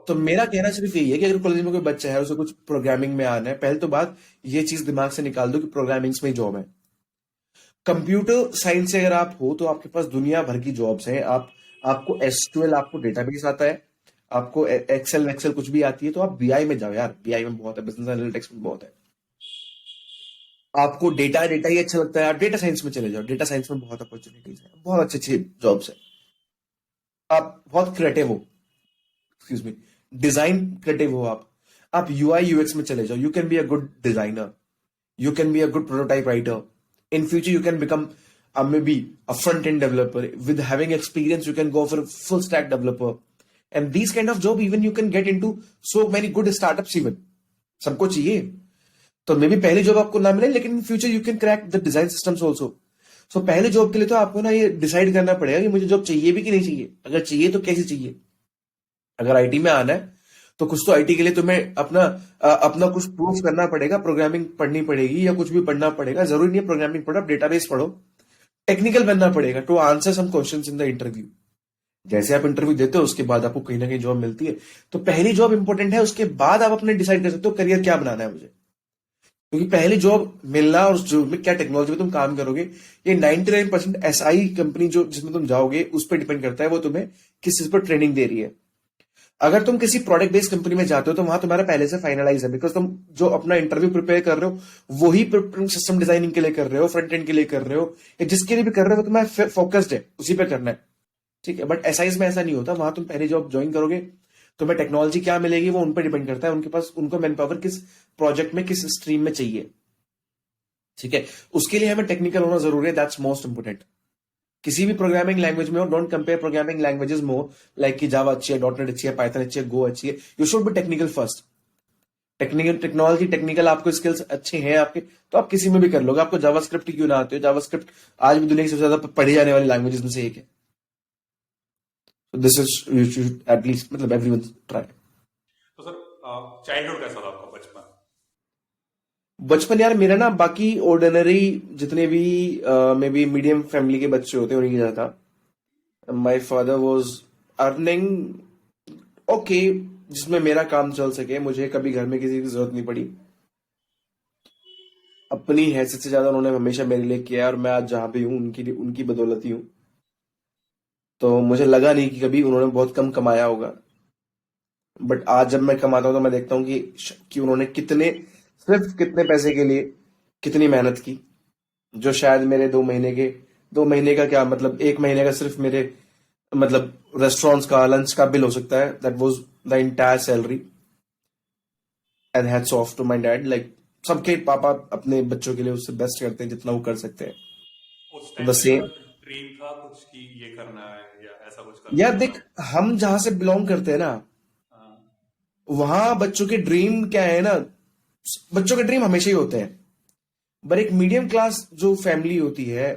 तो मेरा कहना सिर्फ यही है कि अगर कॉलेज में कोई बच्चा है उसे कुछ प्रोग्रामिंग में आना है, पहले तो बात ये चीज दिमाग से निकाल दो कि प्रोग्रामिंग में जॉब है। कंप्यूटर साइंस से अगर आप हो तो आपके पास दुनिया भर की जॉब्स हैं। आपको एसक्यूएल, आपको डेटाबेस आता है, आपको एक्सेल एक्सेल कुछ भी आती है तो आप बीआई में जाओ यार, बीआई में बहुत है, बिजनेस एनालिटिक्स में बहुत है। आपको डेटा डेटा ही अच्छा लगता है यार, डेटा साइंस में चले जाओ, डेटा साइंस में बहुत अपॉर्चुनिटीज है, बहुत अच्छी अच्छी जॉब्स है। आप बहुत क्रिएटिव हो, एक्सक्यूज मी, डिजाइन क्रिएटिव हो आप यूआई यूएक्स में चले जाओ, you can be a good designer, you can be a good prototype writer. In future, you can become maybe a front-end developer. With having experience, you can go for a full-stack developer. And these kind of job, even you can get into so many good startups even. सबको चाहिए तो may be पहली job आपको ना मिले, लेकिन in future you can crack the design systems also. So पहले job के लिए तो आपको ना ये डिसाइड करना पड़ेगा कि मुझे जॉब चाहिए भी कि नहीं चाहिए। अगर चाहिए तो कैसी चाहिए। अगर आईटी में आना है तो कुछ तो आईटी के लिए तुम्हें अपना कुछ प्रूफ करना पड़ेगा, प्रोग्रामिंग पढ़नी पड़ेगी या कुछ भी पढ़ना पड़ेगा। जरूरी नहीं है प्रोग्रामिंग पढ़ो, आप डेटाबेस पढ़ो, टेक्निकल बनना पड़ेगा to answer some questions in the interview. जैसे आप इंटरव्यू देते हो उसके बाद आपको कहीं ना कहीं जॉब मिलती है। तो पहली जॉब इंपॉर्टेंट है, उसके बाद आप अपने डिसाइड कर सकते हो करियर क्या बनाना है मुझे। क्योंकि पहली जॉब मिलना और उस जॉब में क्या टेक्नोलॉजी में तुम काम करोगे, ये 99% एसआई कंपनी जो जिसमें तुम जाओगे उस पर डिपेंड करता है, वो तुम्हें किस चीज पर ट्रेनिंग दे रही है। अगर तुम किसी प्रोडक्ट बेस्ड कंपनी में जाते हो तो वहां तुम्हारा पहले से फाइनलाइज है, बिकॉज तुम जो अपना इंटरव्यू प्रिपेयर कर रहे हो वही सिस्टम डिजाइनिंग के लिए कर रहे हो, फ्रंट एंड के लिए कर रहे हो, या जिसके लिए भी कर रहे हो वो तुम्हारा फोकस्ड है, उसी पे करना है। ठीक है, बट एसआईज में ऐसा नहीं होता। वहां तुम पहली जॉब ज्वाइन करोगे, तुम्हें टेक्नोलॉजी क्या मिलेगी वो उन पर डिपेंड करता है, उनके पास उनको मैन पावर किस प्रोजेक्ट में किस स्ट्रीम में चाहिए। ठीक है, उसके लिए हमें टेक्निकल होना जरूरी है, दैट्स मोस्ट इंपोर्टेंट। किसी भी प्रोग्रामिंग लैंग्वेज में हो, don't compare programming languages more, like कि जावा अच्छी है, डॉट नेट अच्छी है, पाइथन अच्छी है, गो अच्छी है। You should B technical first. Technical technology technical आपको स्किल्स अच्छे हैं आपके तो आप किसी में भी कर लोगे। आपको जावास्क्रिप्ट क्यों ना आते हो? जावास्क्रिप्ट आज भी दुनिया की सबसे ज्यादा पढ़ी जाने वाली लैंग्वेजेस में से एक है। This is you should at least, मतलब एवरीवन ट्राई। तो सर चाइल्डहुड कैसा था आपका, बचपन? बचपन यार मेरा ना बाकी ऑर्डिनरी जितने भी मे बी मीडियम फैमिली के बच्चे होते हैं उन्हीं की तरह था। My father was earning okay, जिसमें मेरा काम चल सके, मुझे कभी घर में किसी की जरूरत नहीं पड़ी। अपनी हैसियत से ज्यादा उन्होंने हमेशा मेरे लिए किया है, और मैं आज जहां भी हूँ उनकी बदौलत ही हूँ। तो मुझे लगा नहीं कि कभी उन्होंने बहुत कम कमाया होगा, बट आज जब मैं कमाता हूँ तो मैं देखता हूँ कि उन्होंने सिर्फ कितने पैसे के लिए कितनी मेहनत की, जो शायद मेरे 2 महीने का क्या मतलब 1 महीने का सिर्फ मेरे मतलब रेस्टोरेंट्स का लंच का बिल हो सकता है। That was the entire salary. And hats off to my dad, like सबके पापा अपने बच्चों के लिए उससे बेस्ट करते हैं जितना वो कर सकते हैं। उस तो time the pay same. Dream था कुछ कि ये करना है या ऐसा कुछ यार करना देख, था? हम जहां से बिलोंग करते हैं ना, वहां बच्चों के ड्रीम क्या है ना, बच्चों के ड्रीम हमेशा ही होते हैं, पर एक मीडियम क्लास जो फैमिली होती है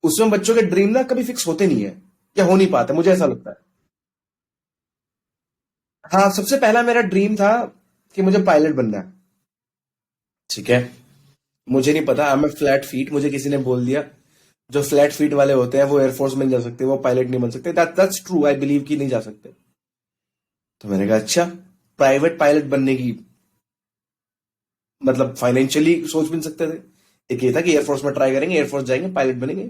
उसमें बच्चों के ड्रीम ना कभी फिक्स होते नहीं है, या हो नहीं पाते, मुझे ऐसा लगता है। हाँ, सबसे पहला मेरा ड्रीम था कि मुझे पायलट बनना है। ठीक है, मुझे नहीं पता, आई एम फ्लैट फीट, मुझे किसी ने बोल दिया जो फ्लैट फीट वाले होते हैं वो एयरफोर्स में नहीं जा सकते, वो पायलट नहीं बन सकते, दैट्स ट्रू, आई बिलीव कि नहीं जा सकते। तो मैंने कहा अच्छा, प्राइवेट पायलट बनने की मतलब फाइनेंशियली सोच भी नहीं सकते थे। एक ये था कि एयरफोर्स में ट्राई करेंगे, एयरफोर्स जाएंगे, पायलट बनेंगे।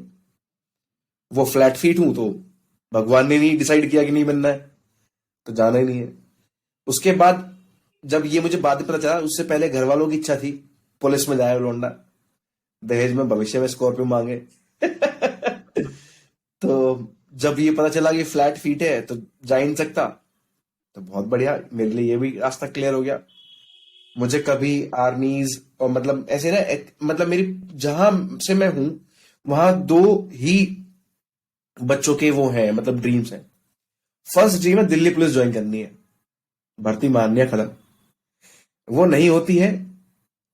वो फ्लैट फीट हूं तो भगवान ने नहीं डिसाइड किया कि नहीं बनना है, तो जाना ही नहीं है। उसके बाद जब ये मुझे बाद में पता चला, उससे पहले घर वालों की इच्छा थी पुलिस में जाए लौंडा, दहेज में भविष्य में स्कॉर्पियो मांगे। तो जब ये पता चला कि फ्लैट फीट है तो जा ही नहीं सकता, तो बहुत बढ़िया, मेरे लिए ये भी रास्ता क्लियर हो गया। मुझे कभी आर्मीज और मतलब ऐसे ना मतलब मेरी जहां से मैं हूं वहां दो ही बच्चों के वो हैं, मतलब ड्रीम्स हैं। फर्स्ट ड्रीम है दिल्ली पुलिस ज्वाइन करनी है, भर्ती मारनी है, खत्म। वो नहीं होती है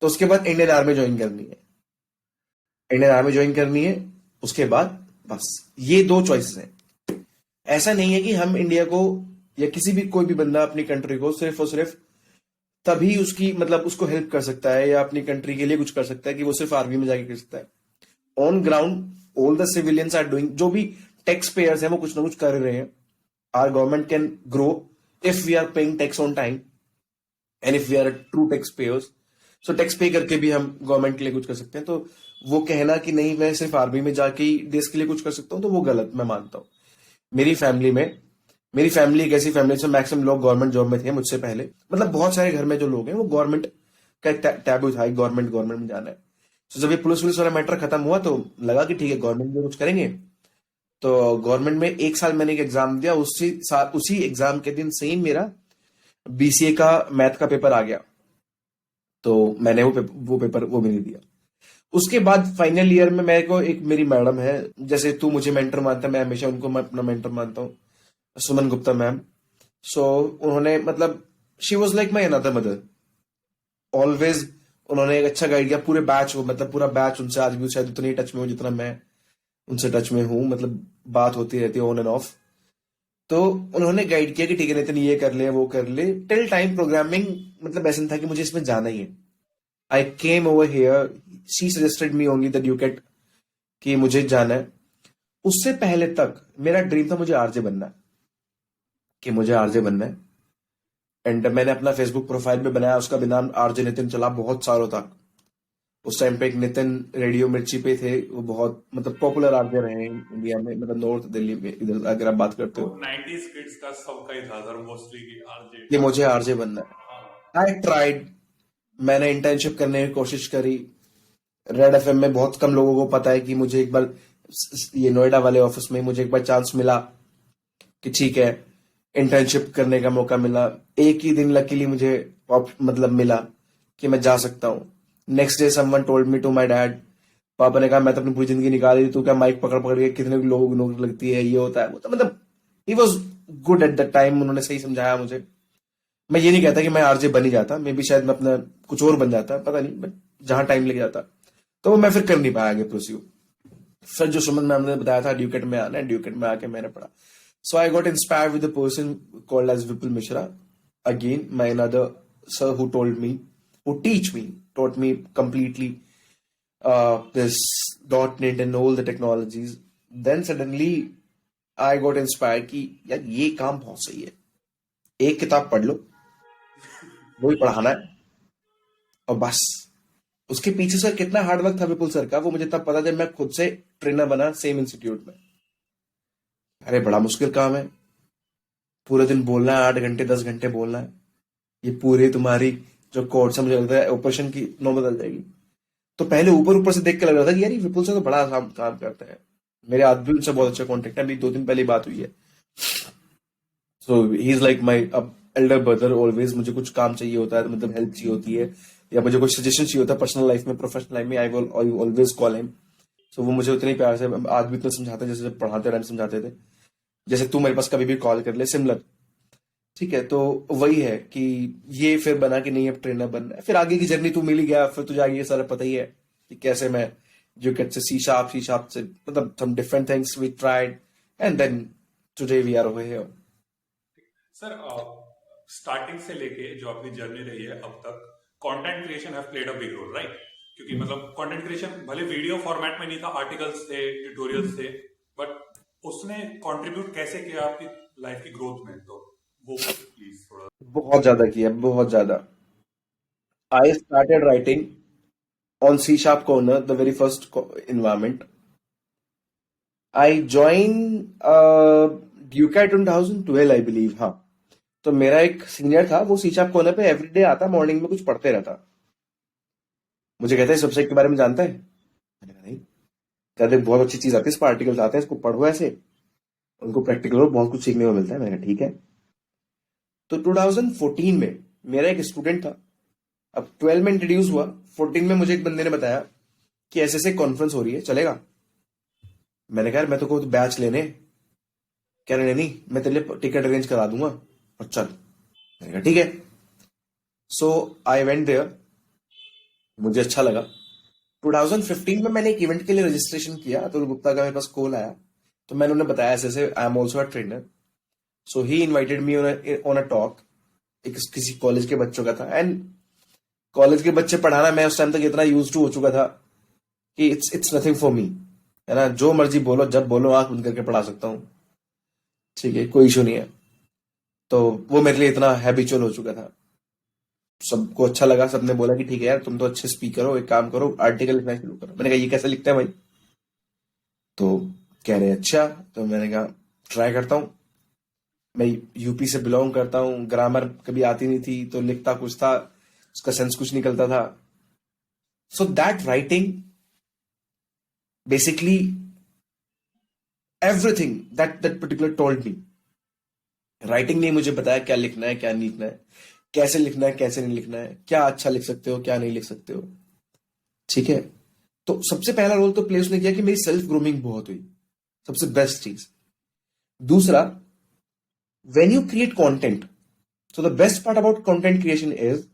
तो उसके बाद इंडियन आर्मी ज्वाइन करनी है, इंडियन आर्मी ज्वाइन करनी है, उसके बाद बस, ये दो चॉइसेस हैं। ऐसा नहीं है कि हम इंडिया को या किसी भी कोई भी बंदा अपनी कंट्री को सिर्फ और सिर्फ तभी उसकी मतलब उसको हेल्प कर सकता है या अपनी कंट्री के लिए कुछ कर सकता है कि वो सिर्फ आर्मी में जाके कर सकता है। On ground all the civilians are doing, जो भी टैक्स पेयर्स हैं वो कुछ ना कुछ कर रहे हैं। Our government can grow if we are paying tax on time and if we are true tax payers. So tax pay करके भी हम गवर्नमेंट के लिए कुछ कर सकते हैं। तो वो कहना कि नहीं मैं सिर्फ आर्मी में जाके ही देश के लिए कुछ कर सकता हूँ, तो वो गलत मैं मानता हूँ। मेरी फैमिली में, मेरी फैमिली एक ऐसी फैमिली से मैक्सिमम लोग गवर्नमेंट जॉब में थे मुझसे पहले, मतलब बहुत सारे घर में जो लोग हैं वो गवर्नमेंट का एक टैबू था, गवर्नमेंट गवर्नमेंट में जाना है। तो जब ये पुलिस पुलिस वाला मैटर खत्म हुआ तो लगा कि ठीक है गवर्नमेंट में कुछ करेंगे। तो गवर्नमेंट में एक साल मैंने एक एग्जाम दिया, उसी साल उसी एग्जाम के दिन सेम मेरा बीसीए का मैथ का पेपर आ गया। तो मैंने वो पेपर वो भी नहीं दिया। उसके बाद फाइनल ईयर में मेरे को एक मेरी मैडम है, जैसे तू मुझे मेंटर मानता है, मैं हमेशा उनको मैं अपना मेंटर मानता हूँ, सुमन गुप्ता मैम। सो उन्होंने मतलब she was like my another mother always. उन्होंने एक अच्छा गाइड किया पूरे बैच को, मतलब पूरा बैच उनसे आज भी शायद उतनी टच में हो जितना मैं उनसे टच में हूँ, मतलब बात होती रहती है ऑन एंड ऑफ। तो उन्होंने गाइड किया कि ठीक है नितिन ये कर ले वो कर ले, टिल टाइम प्रोग्रामिंग मतलब ऐसा था कि मुझे इसमें जाना ही है। I came over here, she suggested me only that you get, कि मुझे जाना है। उससे पहले तक मेरा ड्रीम था मुझे आरजे बनना है, कि मुझे आरजे बनना है। एंड मैंने अपना फेसबुक प्रोफाइल भी बनाया, उसका भी नाम आरजे नितिन चला बहुत सालों तक। उस टाइम पे एक नितिन रेडियो मिर्ची पे थे, वो बहुत मतलब पॉपुलर आरजे रहे हैं इंडिया में, मतलब नॉर्थ दिल्ली में इधर अगर आप बात करते वो हो। 90s किड्स का सबका ही था सर, मोस्टली की आरजे। कि मुझे आरजे बनना हाँ। है, आई ट्राइड, मैंने इंटर्नशिप करने की कोशिश करी। रेड एफएम में बहुत कम लोगों को पता है कि मुझे एक बार ये नोएडा वाले ऑफिस में मुझे एक बार चांस मिला कि ठीक है इंटर्नशिप करने का मौका मिला। एक ही दिन लकीली मुझे मतलब मिला कि मैं जा सकता हूँ। Next day someone told me to my dad, पापा ने कहा मैं तो अपनी पूरी जिंदगी निकाल दी, तू क्या माइक पकड़ पकड़ के कितने लोगों को नौकरी लगती है, ये होता है वो, तो मतलब he was good at the time, उन्होंने सही समझाया मुझे। मैं ये नहीं कहता कि मैं आरजे बन ही जाता, मे बी शायद मैं अपना कुछ और बन जाता, पता नहीं, बट जहां टाइम लग जाता तो वो मैं फिर कर नहीं पाया आगे प्रोसीव। फिर जो सुमन मैम ने बताया था ड्यूकेट में आना है, ड्यूकेट में आके मैंने पढ़ा। So I got inspired with the person called as Vipul Mishra, again my another sir who told me, who teach me, taught me completely this .NET and all the technologies. Then suddenly I got inspired कि यार ये काम बहुत सही है, एक किताब पढ़ लो, वही पढ़ाना है और बस। उसके पीछे सर कितना हार्डवर्क था विपुल सर का, वो मुझे तब पता जब मैं खुद से ट्रेनर बना सेम इंस्टीट्यूट में। अरे बड़ा मुश्किल काम है, पूरे दिन बोलना है, 8 घंटे 10 घंटे बोलना है, ये पूरी तुम्हारी जो कोर्स है मुझे लगता है ऑपरेशन की नौ बदल जाएगी। तो पहले ऊपर ऊपर से देख के लग रहा था कि यार ये विपुल सर तो बड़ा आसान काम करते हैं। मेरे आज भी उनसे बहुत अच्छा कॉन्टेक्ट है, अभी 2 दिन पहले बात हुई है। So he is like my elder brother always. मुझे कुछ काम चाहिए होता है, मतलब हेल्प चाहिए होती है या मुझे कुछ सजेशन चाहिए होता है पर्सनल लाइफ में, प्रोफेशनल लाइफ में, I will always call him. So वो मुझे उतने प्यार से आज भी इतना समझाते हैं जैसे जब पढ़ाते टाइम समझाते थे। जैसे तू मेरे पास कभी भी कॉल कर ले, सिमिलर ठीक है, तो वही है कि ये फिर बना कि नहीं अब ट्रेनर बनना है। फिर आगे की जर्नी तू मिल ही गया, फिर तुझे आगे ये सारा पता ही है कि कैसे मैं जो कहते सी शार्प से मतलब some different things we tried and then today we are over here. Sir starting से लेके जो आपकी जर्नी रही है अब तक content creation have played a big role right, क्योंकि मतलब कंटेंट क्रिएशन भले वीडियो फॉर्मेट में नहीं था, आर्टिकल्स थे, ट्यूटोरियल्स थे, बट उसने कंट्रीब्यूट कैसे किया आपकी लाइफ की ग्रोथ में, तो वो प्लीज थोड़ा। बहुत ज्यादा किया, बहुत ज्यादा। I started writing on C Sharp Corner, the very first environment. I joined Ducat 2012, I believe. हाँ, तो मेरा एक सीनियर था, वो सी शार्प कॉर्नर पे एवरीडे आता, मॉर्निंग में कुछ पढ़ते रहता। मुझे कहता है इस वेबसाइट के बारे में जानता है? मैंने कहा नहीं। कहते बहुत अच्छी चीज आती है, इस पर आर्टिकल्स आते हैं, इसको पढ़ो ऐसे, उनको प्रैक्टिकल और बहुत कुछ सीखने को मिलता है। मैंने कहा ठीक है। तो 2014 में मेरा एक स्टूडेंट था, अब 12 में इंट्रोड्यूस हुआ, 14 में मुझे एक बंदे ने बताया कि ऐसे ऐसे कॉन्फ्रेंस हो रही है, चलेगा? मैंने कहा यार मैं तो को बैच लेने। कह रहे नहीं, मैं तेरे लिए टिकट अरेंज करा दूंगा और चल। मैंने कहा ठीक है। सो आई वेंट देयर, मुझे अच्छा लगा। 2015 में मैंने एक इवेंट के लिए रजिस्ट्रेशन किया, अतुल गुप्ता का मेरे पास कॉल आया, तो मैंने उन्हें बताया ऐसे ऐसे I am also a trainer. So he invited me on a talk. एक किसी कॉलेज के बच्चों का था, एंड कॉलेज के बच्चे पढ़ाना मैं उस टाइम तक इतना यूज टू हो चुका था कि इट्स नथिंग फॉर मी, है ना। जो मर्जी बोलो, जब बोलो आंख बंद करके पढ़ा सकता हूँ, ठीक है, कोई इशू नहीं है। तो वो मेरे लिए इतना हैबिचुअल हो चुका था, सबको अच्छा लगा, सबने बोला कि ठीक है यार तुम तो अच्छे स्पीकर हो, एक काम करो आर्टिकल लिखना शुरू करो। मैंने कहा ये कैसे लिखते हैं भाई? तो कह रहे अच्छा। तो मैंने कहा ट्राई करता हूँ। मैं यूपी से बिलोंग करता हूँ, ग्रामर कभी आती नहीं थी, तो लिखता कुछ था, उसका सेंस कुछ निकलता था। So that writing basically everything that particular told me. Writing ने मुझे बताया क्या लिखना है, क्या नहीं लिखना है, कैसे लिखना है, कैसे नहीं लिखना है, क्या अच्छा लिख सकते हो, क्या नहीं लिख सकते हो, ठीक है। तो सबसे पहला रोल तो प्ले उसने किया कि मेरी सेल्फ ग्रूमिंग बहुत हुई, सबसे बेस्ट चीज। दूसरा, when you create content, so the best part about content creation is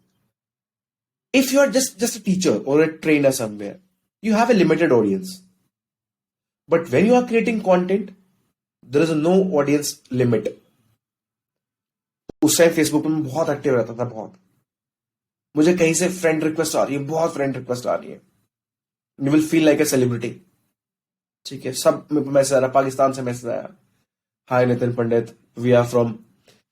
if you are just a teacher or a trainer somewhere, you have a limited audience. But when you are creating content, there is no audience limit. उस time Facebook पे मैं बहुत active रहता था, बहुत। मुझे कहीं से फ्रेंड रिक्वेस्ट आ रही है, बहुत फ्रेंड रिक्वेस्ट आ रही है, you will feel like a celebrity, ठीक है। सब मैसेज आ रहा, पाकिस्तान से मैसेज आया, hi Nitin Pandit, we are from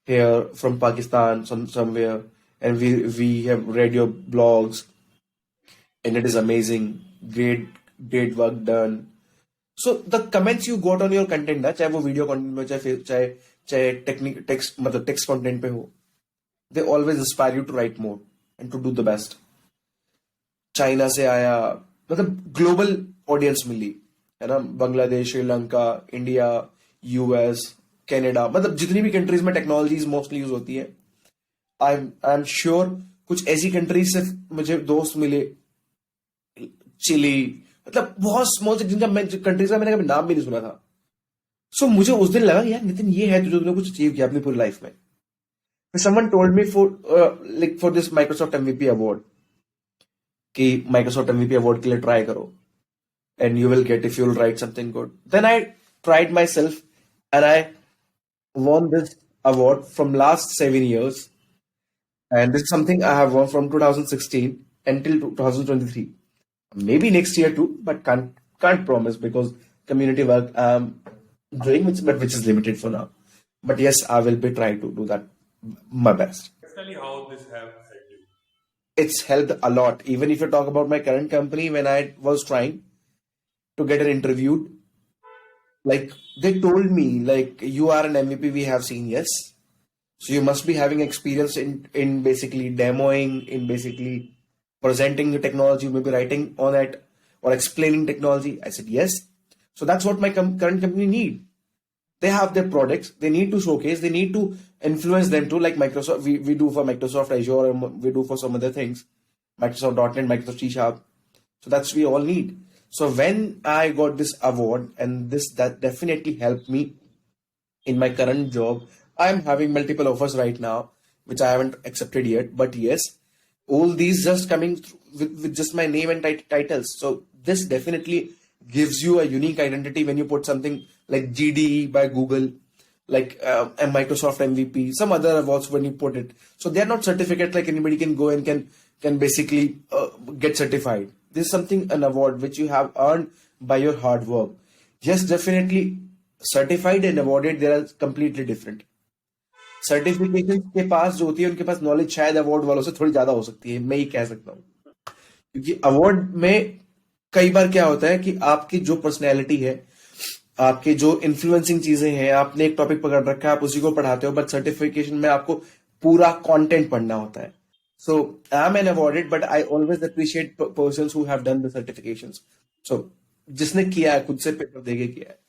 here from Pakistan somewhere, and we have read your blogs and it is amazing, great work done. So the comments you got on your content ना, चाहे वो video content में, चाहे चाहे technique text मतलब text content पे हो, they always inspire you to write more and to do the best. China से आया, मतलब ग्लोबल ऑडियंस मिली, है ना। Bangladesh, Sri Lanka, India, US, Canada, मतलब जितनी भी कंट्रीज में टेक्नोलॉजीज मोस्टली यूज होती है, आई एम श्योर कुछ ऐसी कंट्रीज से मुझे दोस्त मिले, चिली, मतलब बहुत स्मॉल जिनका मैं कंट्रीज का मैंने कभी नाम भी नहीं सुना था। सो मुझे उस दिन लगा यार नितिन ये है जो तूने कुछ अचीव किया अपनी पूरी लाइफ में। Someone told me for this Microsoft MVP award कि माइक्रोसॉफ्ट एमवीपी अवार्ड के लिए ट्राई करो and you will get if you'll write something good. Then I tried myself and I won this award from last 7 years. And this is something I have won from 2016 until 2023. Maybe next year too, but can't promise because community work I'm doing, which is limited for now. But yes, I will be trying to do that my best. Personally, how this have helped you? It's helped a lot. Even if you talk about my current company, when I was trying to get an interview, like they told me like you are an MVP, we have seen, yes, so you must be having experience in basically demoing, in basically presenting the technology, maybe writing on it or explaining technology. I said yes. So that's what my current company need. They have their products, they need to showcase, they need to influence them too, like Microsoft, we do for Microsoft Azure, and we do for some other things, Microsoft.NET, Microsoft C Sharp. So that's we all need. So when I got this award, and that definitely helped me in my current job, I'm having multiple offers right now, which I haven't accepted yet. But yes, all these just coming through with just my name and titles. So this definitely gives you a unique identity when you put something like GDE by Google, like a Microsoft MVP, some other awards when you put it. So they are not certificate like anybody can go and can basically get certified. This is something an award which you have earned by your hard work. Yes, definitely certified and awarded they are completely different. Certification के पास जो होती है उनके पास knowledge शायद award वालों से थोड़ी ज्यादा हो सकती है, मैं ये कह सकता हूँ। क्योंकि अवार्ड में कई बार क्या होता है कि आपकी जो पर्सनैलिटी है, आपके जो इन्फ्लुएंसिंग चीजें हैं, आपने एक टॉपिक पकड़ रखा है, आप उसी को पढ़ाते हो, बट सर्टिफिकेशन में आपको पूरा कंटेंट पढ़ना होता है। So I am an awarded but I always appreciate persons who have done the certifications. So जिसने किया है खुद से पेपर देके किया है।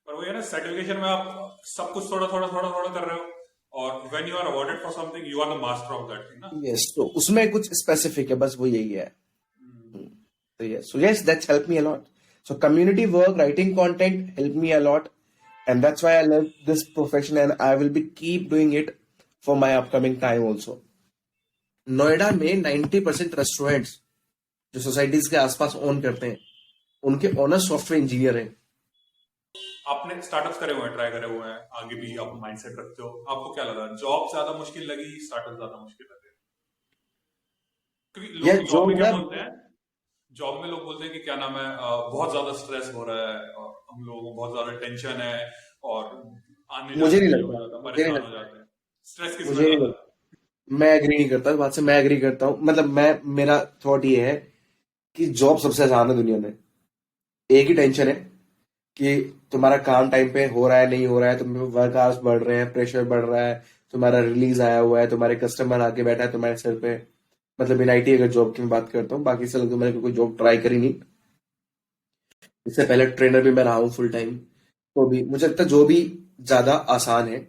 पर वो है ना, सर्टिफिकेशन में आप सब कुछ थोड़ा थोड़ा थोड़ा थोड़ा कर रहे हो, और when you are awarded for something you are the master of that thing ना। यस, तो उसमें कुछ स्पेसिफिक है, बस वो यही है। So yes, that's helped me a lot. So community work, writing content helped me a lot, and that's why I love this profession, and I will be keep doing it for my upcoming time also. Noida में 90% restaurants जो societies के आसपास own करते हैं, उनके owner software engineer हैं। आपने startups करे हुए हैं, ट्राई करे हुए हैं, आगे भी आप माइंडसेट रखते हो, आपको क्या लगा, जॉब ज्यादा मुश्किल लगी, स्टार्टअप ज्यादा मुश्किल लगे? क्योंकि या लोग जो जॉब में क्या मेरा बोलते हैं, जॉब में लोग बोलते हैं कि क्या नाम है, बहुत ज्यादा स्ट्रेस हो रहा है और हम लोगों को बहुत ज्यादा टेंशन है और आने मुझे जाने नहीं में ये हो लगता, जाता है, मुझे नहीं परेशान हो लगता, जाते हैं। स्ट्रेस किसमें मुझे नहीं ज्यादा है? लगता। मैं एग्री नहीं करता इस बात से, मैं एग्री करता हूँ। मतलब मैं, मेरा थॉट ये है कि जॉब सबसे आसान है दुनिया में। एक ही टेंशन है कि तुम्हारा काम टाइम पे हो रहा है नहीं हो रहा है, तुम वर्क आवर्स बढ़ रहे हैं, प्रेशर बढ़ रहा है, तुम्हारा रिलीज आया हुआ है, तुम्हारे कस्टमर आके बैठा है तुम्हारे सर पे। मतलब इन आईटी अगर जॉब की मैं बात करता हूँ, बाकी से तो मैंने कोई जॉब ट्राई करी नहीं। इससे पहले ट्रेनर भी मैं रहा हूँ फुल टाइम। तो भी मुझे लगता है जो भी ज्यादा आसान है,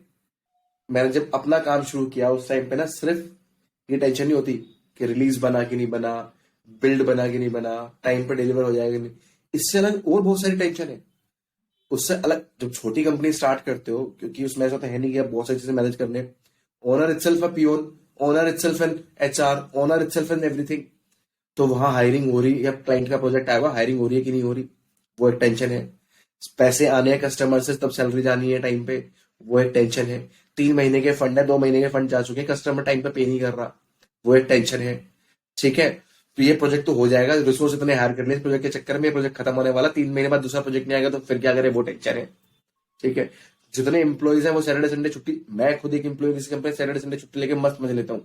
मैंने जब अपना काम शुरू किया उस टाइम पे ना, सिर्फ ये टेंशन नहीं होती कि रिलीज बना कि नहीं बना, बिल्ड बना कि नहीं बना, टाइम पे डिलीवर हो जाएगा नहीं। इससे अलग और बहुत सारी टेंशन है। उससे अलग जब छोटी कंपनी स्टार्ट करते हो, क्योंकि उसमें ऐसा तो है नहीं कि आप बहुत सारी चीजें मैनेज करने, owner itself a peon, owner itself an HR, owner itself an everything. तो वहां हायरिंग हो रही, या क्लाइंट का प्रोजेक्ट आया हुआ, हायरिंग हो रही है कि नहीं हो रही, वो एक टेंशन है। पैसे आने हैं कस्टमर से, तब सैलरी जानी है टाइम पे, वो एक टेंशन है। 3 महीने के फंड है, 2 महीने के फंड जा चुके हैं, कस्टमर टाइम पे नहीं कर रहा, वो एक टेंशन है। ठीक है, तो ये प्रोजेक्ट तो हो जाएगा, रिसोर्स इतने हायर कर लिए इस प्रोजेक्ट के चक्कर में, ये प्रोजेक्ट खत्म होने वाला, 3 महीने बाद दूसरा प्रोजेक्ट नहीं आएगा तो फिर क्या करें, वो टेंशन है। ठीक है, जितने एम्प्लॉयज हैं वो सैटरडे संडे छुट्टी, मैं खुद एक एम्प्लॉय किसी कंपनी, सैटरडे संडे छुट्टी लेके मस्त मजे लेता हूँ।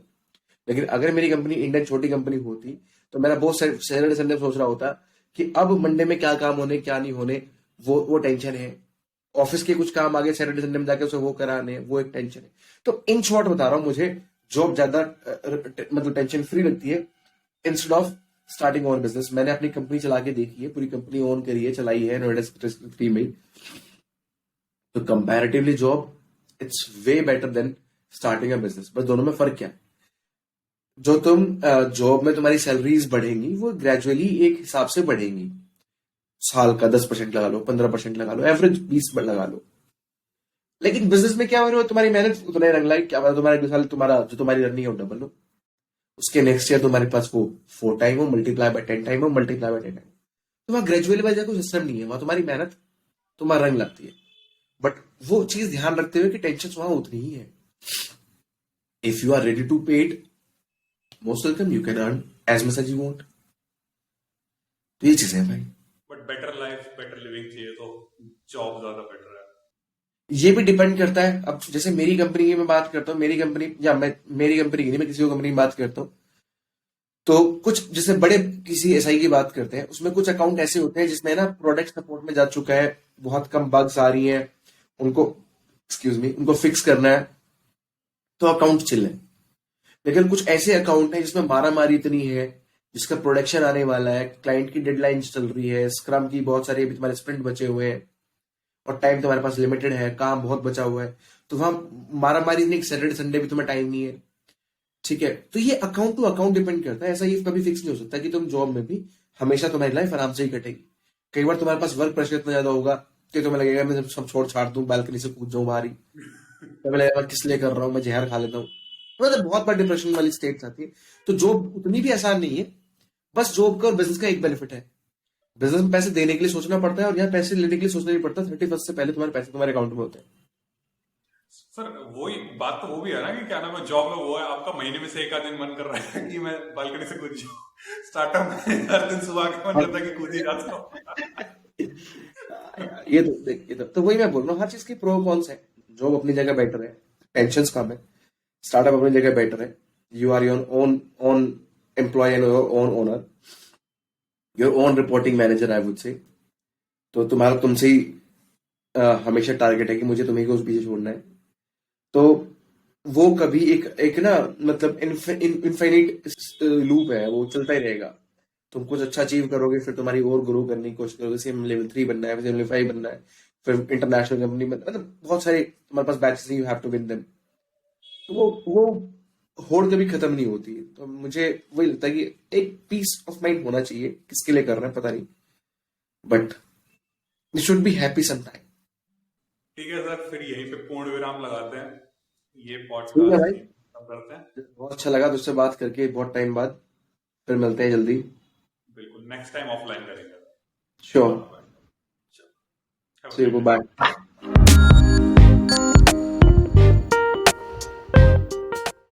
लेकिन अगर मेरी कंपनी इंडियन छोटी कंपनी होती, तो मेरा बहुत सैटरडे संडे सोच रहा होता कि अब मंडे में क्या काम होने क्या नहीं होने, वो टेंशन है। ऑफिस के कुछ काम आगे सैटरडे संडे में जाके उसे वो कराने, वो एक टेंशन है। तो इन शॉर्ट बता रहा हूँ, मुझे जॉब ज्यादा मतलब टेंशन फ्री लगती है instead of starting own business. मैंने अपनी कंपनी चला के देखी है, पूरी कंपनी ओन करी है, चलाई है नोएडा सिटी में। तो comparatively job it's way better than starting a business. बस दोनों में फर्क क्या है, जो तुम जॉब में तुम्हारी सैलरीज बढ़ेंगी वो ग्रेजुअली एक हिसाब से बढ़ेंगी, साल का 10% लगा लो, 15% लगा लो, एवरेज 20 लगा लो। लेकिन बिजनेस में क्या हो रहा है, तुम्हारी मेहनत उतना ही रंग लाई, क्या पता तुम्हारे अगले साल तुम्हारा जो तुम्हारी रनिंग है वो डबल हो, उसके नेक्स्ट ईयर तुम्हारे पास वो 4 टाइम हो, मल्टीप्लाई बाय 10 टाइम हो, मल्टीप्लाई बाय 10 टाइम। तो वहां ग्रेजुअली वाइज कोई सिस्टम नहीं है, वहां तुम्हारी मेहनत तुम्हारा रंग लाती है। बट वो चीज ध्यान रखते हुए कि टेंशन वहां उतनी ही है। If you are ready to pay it, most welcome, you can earn as much as you want. तो ये चीजें हैं भाई। But better life, better living चाहिए तो जॉब ज्यादा बेटर है। ये भी डिपेंड करता है। अब जैसे मेरी कंपनी की मैं बात करता हूँ, मेरी कंपनी, या मैं मेरी कंपनी की नहीं, मैं किसी और कंपनी की बात करता हूँ, तो कुछ जैसे बड़े किसी एसआई की बात करते हैं, उसमें कुछ अकाउंट ऐसे होते हैं जिसमें ना प्रोडक्ट सपोर्ट में जा चुका है, बहुत कम बग्स आ रही हैं, उनको एक्सक्यूज मी उनको फिक्स करना है, तो अकाउंट चिल है। लेकिन कुछ ऐसे अकाउंट हैं जिसमें मारामारी इतनी है, जिसका प्रोडक्शन आने वाला है, क्लाइंट की डेडलाइन चल रही है, स्क्रम की बहुत सारी अभी तुम्हारे स्प्रिंट बचे हुए हैं, और टाइम तुम्हारे पास लिमिटेड है, काम बहुत बचा हुआ है, तो वहां मारामारी नहीं, सैटरडे संडे भी तुम्हें टाइम नहीं है। ठीक है, तो ये अकाउंट टू अकाउंट डिपेंड करता है। ऐसा ये कभी फिक्स नहीं हो सकता कि तुम जॉब में भी हमेशा तुम्हारी लाइफ आराम से ही कटेगी। कई बार तुम्हारे पास वर्क प्रेशर इतना ज्यादा होगा कि तुम्हें लगेगा मैं सब छोड़ छाड़ दूं, बालकनी से कूद जाऊं बाहर ही। मैं लगा मैं किस लिए कर रहा हूँ, मैं जहर खा लेता हूँ। मतलब बहुत बार डिप्रेशन वाली स्टेट्स आती है। तो जॉब उतनी भी आसान नहीं है। बस जॉब का और बिजनेस का एक बेनिफिट है, बिजनेस में पैसे देने के लिए सोचना पड़ता है और यहाँ पैसे लेने के लिए सोचना नहीं पड़ता। 31st से पहले तुम्हारे पैसे तुम्हारे अकाउंट में होते हैं। सर वही बात तो वो भी है ना कि क्या नाम है, जॉब में वो है आपका महीने में से एक आध दिन मन कर रहा है कि मैं बालकनी से कूद जाऊं। स्टार्टअप में हर दिन सुबह के मन और करता है कि कूद ही जाता हूँ। ये तो देख, ये तो वही मैं बोल रहा हूँ, हर चीज के प्रो कॉन्स है। जॉब अपनी जगह बेटर है, टेंशन कम है। स्टार्टअप अपनी जगह बेटर है, you are your own own employ and your own owner, your own reporting manager I would say. तो तुम्हारा तुमसे ही हमेशा टारगेट है कि मुझे तुम्ही को उस पीछे छोड़ना है। तो वो कभी एक एक ना, मतलब इनफाइनाइट लूप है, वो चलता ही रहेगा। तुम कुछ अच्छा अचीव करोगे, फिर तुम्हारी और ग्रो करने की कोशिश करोगे, सेम लेवल 3 बनना है, फिर लेवल 5 बनना है, फिर इंटरनेशनल कंपनी में, मतलब बहुत सारे तुम्हारे पास batches, you have to win them. तो वो होड़ कभी खत्म नहीं होती। तो मुझे वही लगता है कि एक पीस ऑफ माइंड होना चाहिए, किसके लिए कर रहे हैं पता नहीं, but you should be happy some time. ठीक है सर, फिर यहीं पे पूर्ण विराम लगाते हैं, ये ठीक है पॉडकास्ट भाई, यहीं खत्म करते हैं। बहुत अच्छा लगा तुझसे बात करके बहुत टाइम बाद। फिर मिलते हैं जल्दी। बिल्कुल, नेक्स्ट टाइम ऑफलाइन करेंगे। श्योर। चलो, have a see you, great day. Bye.